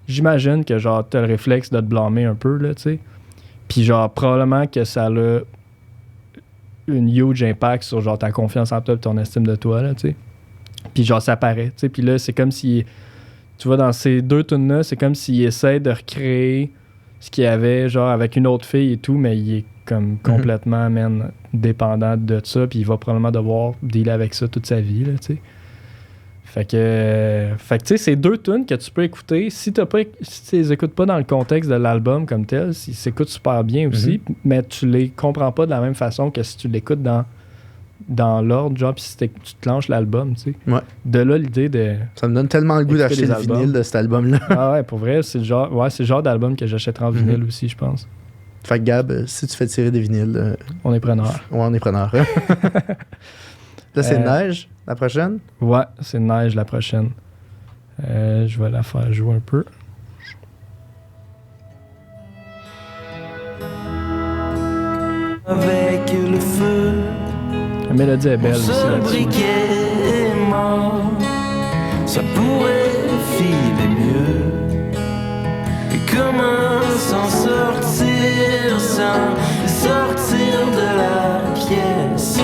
J'imagine que genre, t'as le réflexe de te blâmer un peu, là, tu sais. Puis genre, probablement que ça a une huge impact sur genre ta confiance en toi et ton estime de toi, là, tu sais. Puis genre, ça paraît, tu sais. Puis là, c'est comme si, tu vois, dans ces deux tunes-là, c'est comme s'il essaie de recréer ce qu'il y avait, genre, avec une autre fille et tout, mais il est comme complètement, man, dépendant de ça, puis il va probablement devoir dealer avec ça toute sa vie, là, tu sais. Fait que tu sais, c'est deux tunes que tu peux écouter. Si tu les écoutes pas dans le contexte de l'album comme tel, ils s'écoutent super bien aussi, mais tu les comprends pas de la même façon que si tu l'écoutes dans l'ordre, genre, puis si tu te lances l'album, tu sais. Ouais. De là, l'idée de... Ça me donne tellement le goût écouter d'acheter les le albums. vinyle de cet album-là. Ah ouais, pour vrai, c'est le genre d'album que j'achèterais en vinyle aussi, je pense. Fait que Gab, si tu fais tirer des vinyles, On est preneur. ouais, on est preneur. Là, c'est Neige, la prochaine. Ouais, c'est Neige la prochaine. Je vais la faire jouer un peu. Avec le feu, La mélodie est belle aussi ce là-dessus. briquet est mort. Ça pourrait filer mieux. Et comment s'en sortir sans sortir de la pièce?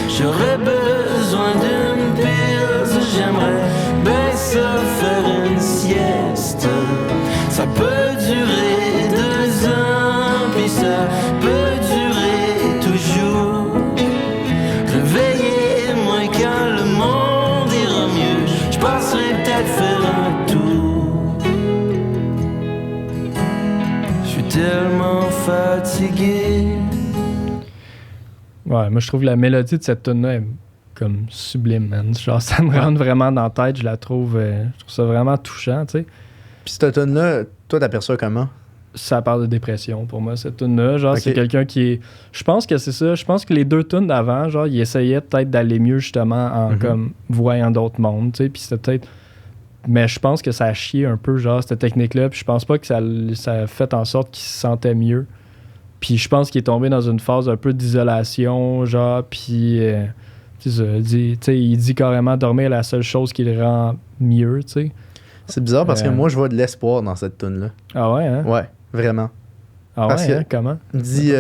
J'aurais besoin d'une pile. J'aimerais bien ça faire une sieste. Ça peut durer 2 ans, puis ça peut durer toujours. Réveillez-moi quand le monde ira mieux. Je passerai peut-être faire un tour. Je suis tellement fatigué. Ouais, moi je trouve la mélodie de cette tune-là est comme sublime, man. Genre, ça me rentre vraiment dans la tête. Je trouve ça vraiment touchant, tu sais. Puis cette tune-là, toi, t'aperçois comment? Ça parle de dépression pour moi, cette tune-là. Genre, Ok. c'est quelqu'un qui est... Je pense que c'est ça. Je pense que les deux tunes d'avant, genre, il essayait peut-être d'aller mieux, justement, en comme voyant d'autres mondes, tu sais. Puis c'était peut-être... Mais je pense que ça a chié un peu, genre, cette technique-là. Puis je pense pas que ça a fait en sorte qu'il se sentait mieux. Puis je pense qu'il est tombé dans une phase un peu d'isolation, genre, puis... c'est ça, il dit carrément dormir est la seule chose qui le rend mieux, tu sais. C'est bizarre parce que moi, je vois de l'espoir dans cette tune-là. Ah ouais, hein? Ouais, vraiment. Ah parce ouais, que- hein? Comment? Il dit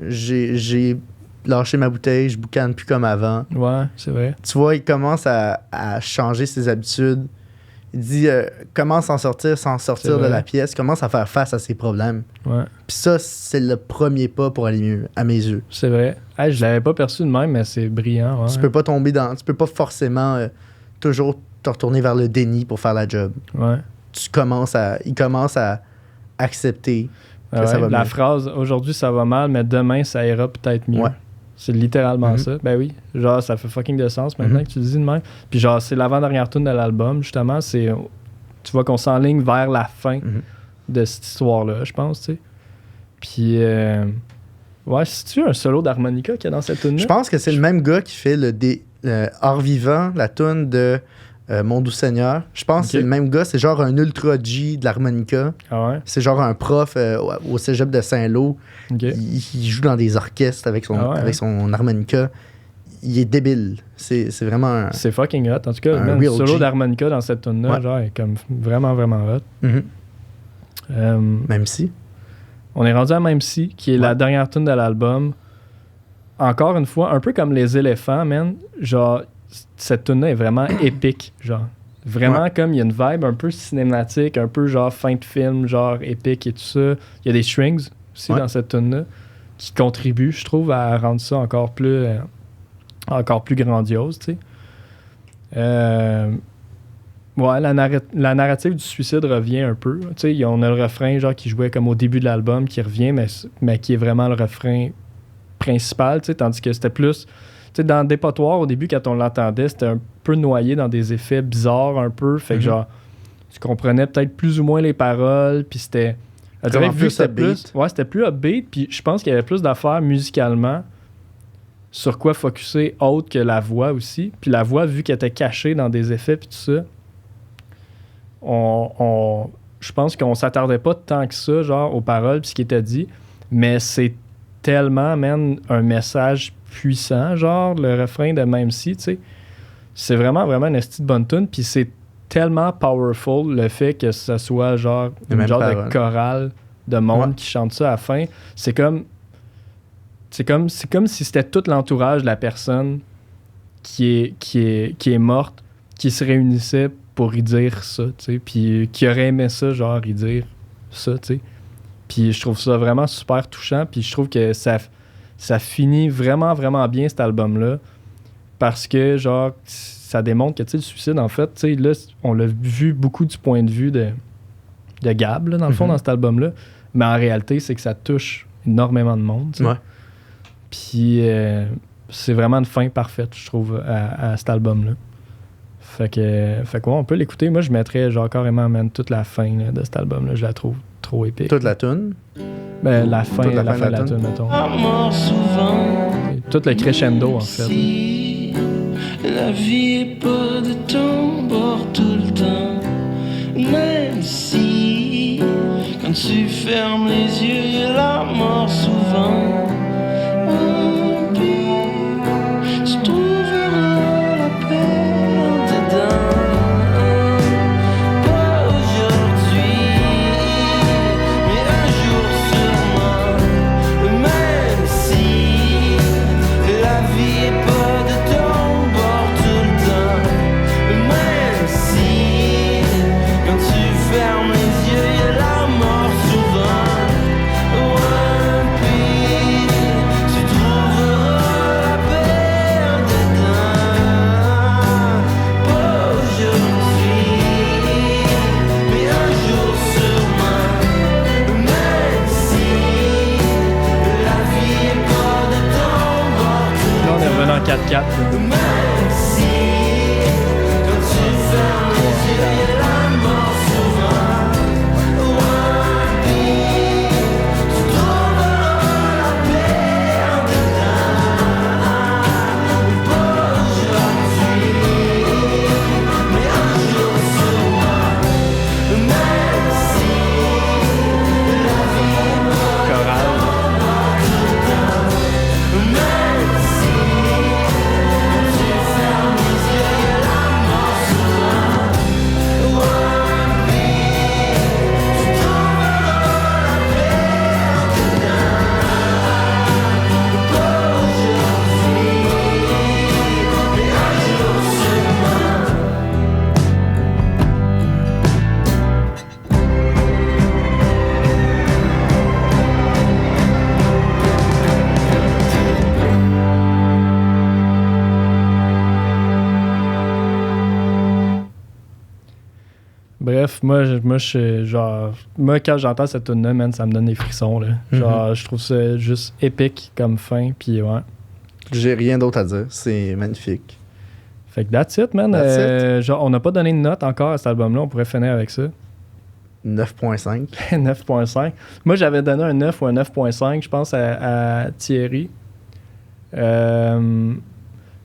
j'ai lâché ma bouteille, je boucane plus comme avant. Ouais, c'est vrai. Tu vois, il commence à changer ses habitudes. Il dit comment s'en sortir sans sortir de vrai. la pièce, commence à faire face à ses problèmes. Ouais, Puis ça, c'est le premier pas pour aller mieux, à mes yeux. c'est vrai. Hey, je l'avais pas perçu de même, mais c'est brillant. Ouais. Tu peux pas tomber dans. Tu peux pas forcément toujours te retourner vers le déni pour faire la job. Ouais. Il commence à accepter que Ah ça ouais, va la mieux. phrase aujourd'hui ça va mal, mais demain ça ira peut-être mieux. Ouais. C'est littéralement Mhm. ça. Ben oui, genre ça fait fucking de sens maintenant Mhm. que tu le dis de même. Puis genre c'est l'avant-dernière tune de l'album justement, c'est tu vois qu'on s'enligne vers la fin Mhm. de cette histoire-là, je pense, tu sais. Puis ouais, c'est-tu un solo d'harmonica qu'il y a dans cette tune-là? Je pense que c'est le même gars qui fait le Art Vivant, la tune de Mon Doux Seigneur. Je pense que c'est Ok. le même gars. C'est genre un ultra G de l'harmonica. Ah ouais? C'est genre un prof au cégep de Saint-Lô. Ok. Il joue dans des orchestres avec son, Ah ouais, avec son harmonica. Il est débile. C'est vraiment un... C'est fucking hot. En tout cas, Un man, real le solo G. d'harmonica dans cette tune-là, Ouais. genre, est comme vraiment, vraiment hot. Mhm. Euh, Même si. On est rendu à Même Si, qui est la dernière tune de l'album. Encore une fois, un peu comme Les éléphants, man. Genre, cette tune-là est vraiment épique, genre. Vraiment comme il y a une vibe un peu cinématique, un peu genre fin de film, genre épique et tout ça. Il y a des strings aussi Ouais. dans cette tune-là qui contribuent, je trouve, à rendre ça encore plus grandiose, tu sais. Ouais, la narrative du suicide revient un peu. Tu sais, on a le refrain genre qui jouait comme au début de l'album qui revient, mais qui est vraiment le refrain principal, tu sais, tandis que c'était plus... Tu sais, dans Dépotoir, au début, quand on l'entendait, c'était un peu noyé dans des effets bizarres un peu. Fait que genre, tu comprenais peut-être plus ou moins les paroles, puis c'était... Je dirais que vu que c'était plus... Ouais, c'était plus upbeat, puis je pense qu'il y avait plus d'affaires musicalement sur quoi focusser autre que la voix aussi. Puis la voix, vu qu'elle était cachée dans des effets puis tout ça, je pense qu'on s'attardait pas tant que ça, genre, aux paroles puis ce qui était dit, mais c'est tellement, man, un message puissant, genre, le refrain de Même si, tu sais. C'est vraiment, vraiment une esti de bonne tune, puis c'est tellement powerful le fait que ce soit, genre, une genre de chorale de monde qui chante ça à la fin. C'est comme si c'était tout l'entourage de la personne qui est morte, qui se réunissait pour y dire ça, tu sais, puis qui aurait aimé ça, genre, y dire ça, tu sais. Puis je trouve ça vraiment super touchant, puis je trouve que ça finit vraiment, vraiment bien, cet album-là, parce que, genre, ça démontre que, tu sais, le suicide, en fait, tu sais, là, on l'a vu beaucoup du point de vue de Gab, là, dans le fond, dans cet album-là, mais en réalité, c'est que ça touche énormément de monde, tu sais. Ouais. Puis c'est vraiment une fin parfaite, je trouve, à cet album-là. Fait que ouais, on peut l'écouter. Moi, je mettrais genre carrément même toute la fin là, de cet album-là. Je la trouve trop épique. Toute la tune? Ben, la fin de la tune, mettons. Tout le crescendo, en fait. Si la vie est pas de ton bord tout le temps, même si quand tu fermes les yeux, y a la mort souvent. Tu trouveras la paix en dedans. Pas aujourd'hui, mais un jour sûrement. Même si la vie est pas de ton bord tout le temps. Même si quand tu fermes les yeux, y a la mort souvent. Tu trouveras la paix en dedans. Pas aujourd'hui, mais un jour sûrement. Même si la vie est pas de ton bord tout Là, on est revenu en 4-4. le temps. Même si quand tu fermes les yeux, y a la mort souvent. Tu trouveras la paix en dedans. Pas aujourd'hui, mais un jour sûrement. Même si la vie est pas Chorale. même si quand tu fermes les yeux, y a la mort souvent. Tu trouveras la paix en dedans. Pas aujourd'hui, mais un jour sûrement. Bref, moi, genre, quand j'entends cette tune-là, man, ça me donne des frissons, là. Genre, je trouve ça juste épique comme fin, puis ouais. J'ai rien d'autre à dire. C'est magnifique. Fait que that's it, man. That's Genre, on n'a pas donné de note encore à cet album-là, on pourrait finir avec ça. 9.5. 9.5. Moi, j'avais donné un 9 ou un 9.5, je pense, à Thierry.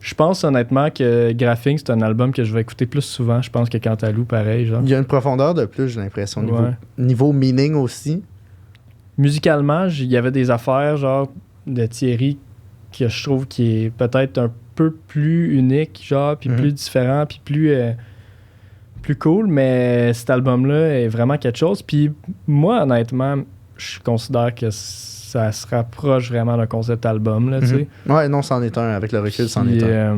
Je pense honnêtement que Graphing, c'est un album que je vais écouter plus souvent, je pense, que Cantalou, pareil. Genre. Il y a une profondeur de plus, j'ai l'impression. Ouais. Niveau meaning aussi. Musicalement, il y avait des affaires, genre, de Thierry, que je trouve qui est peut-être un peu plus unique, genre, puis plus différent, puis plus cool, mais cet album-là est vraiment quelque chose. Puis moi, honnêtement, je considère que ça se rapproche vraiment d'un concept album, là, tu sais. Ouais, non, c'en est un. Avec le recul, c'en est un.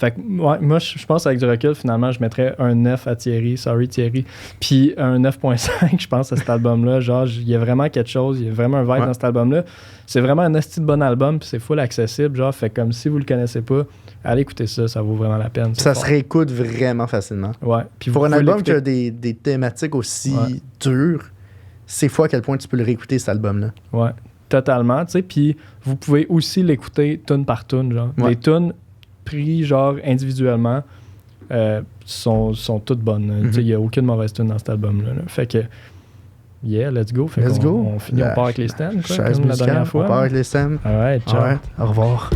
Fait que, ouais, moi, je pense avec du recul, finalement, je mettrais un 9 à Thierry. Sorry, Thierry. Puis un 9.5, je pense, à cet album-là. Genre, il y a vraiment quelque chose, il y a vraiment un vibe dans cet album-là. C'est vraiment un esti de bon album, puis c'est full accessible. Genre, fait comme si vous le connaissez pas, allez écouter ça, ça vaut vraiment la peine. Ça se réécoute vraiment facilement. Ouais. Puis pour un pouvez album qui l'écouter. a des thématiques aussi dures, c'est fou à quel point tu peux le réécouter, cet album-là. Ouais, totalement, tu sais. Puis vous pouvez aussi l'écouter tune par tune, genre. Ouais. Les tunes pris, genre, individuellement, sont toutes bonnes. Tu sais, il n'y a aucune mauvaise tune dans cet album-là. Là. Fait que, yeah, let's go. Fait Let's qu'on- go. On finit, on part avec les stands, quoi, Chaise comme la musicale, dernière fois. on part avec les scènes. Alright, ciao. Alright, au revoir.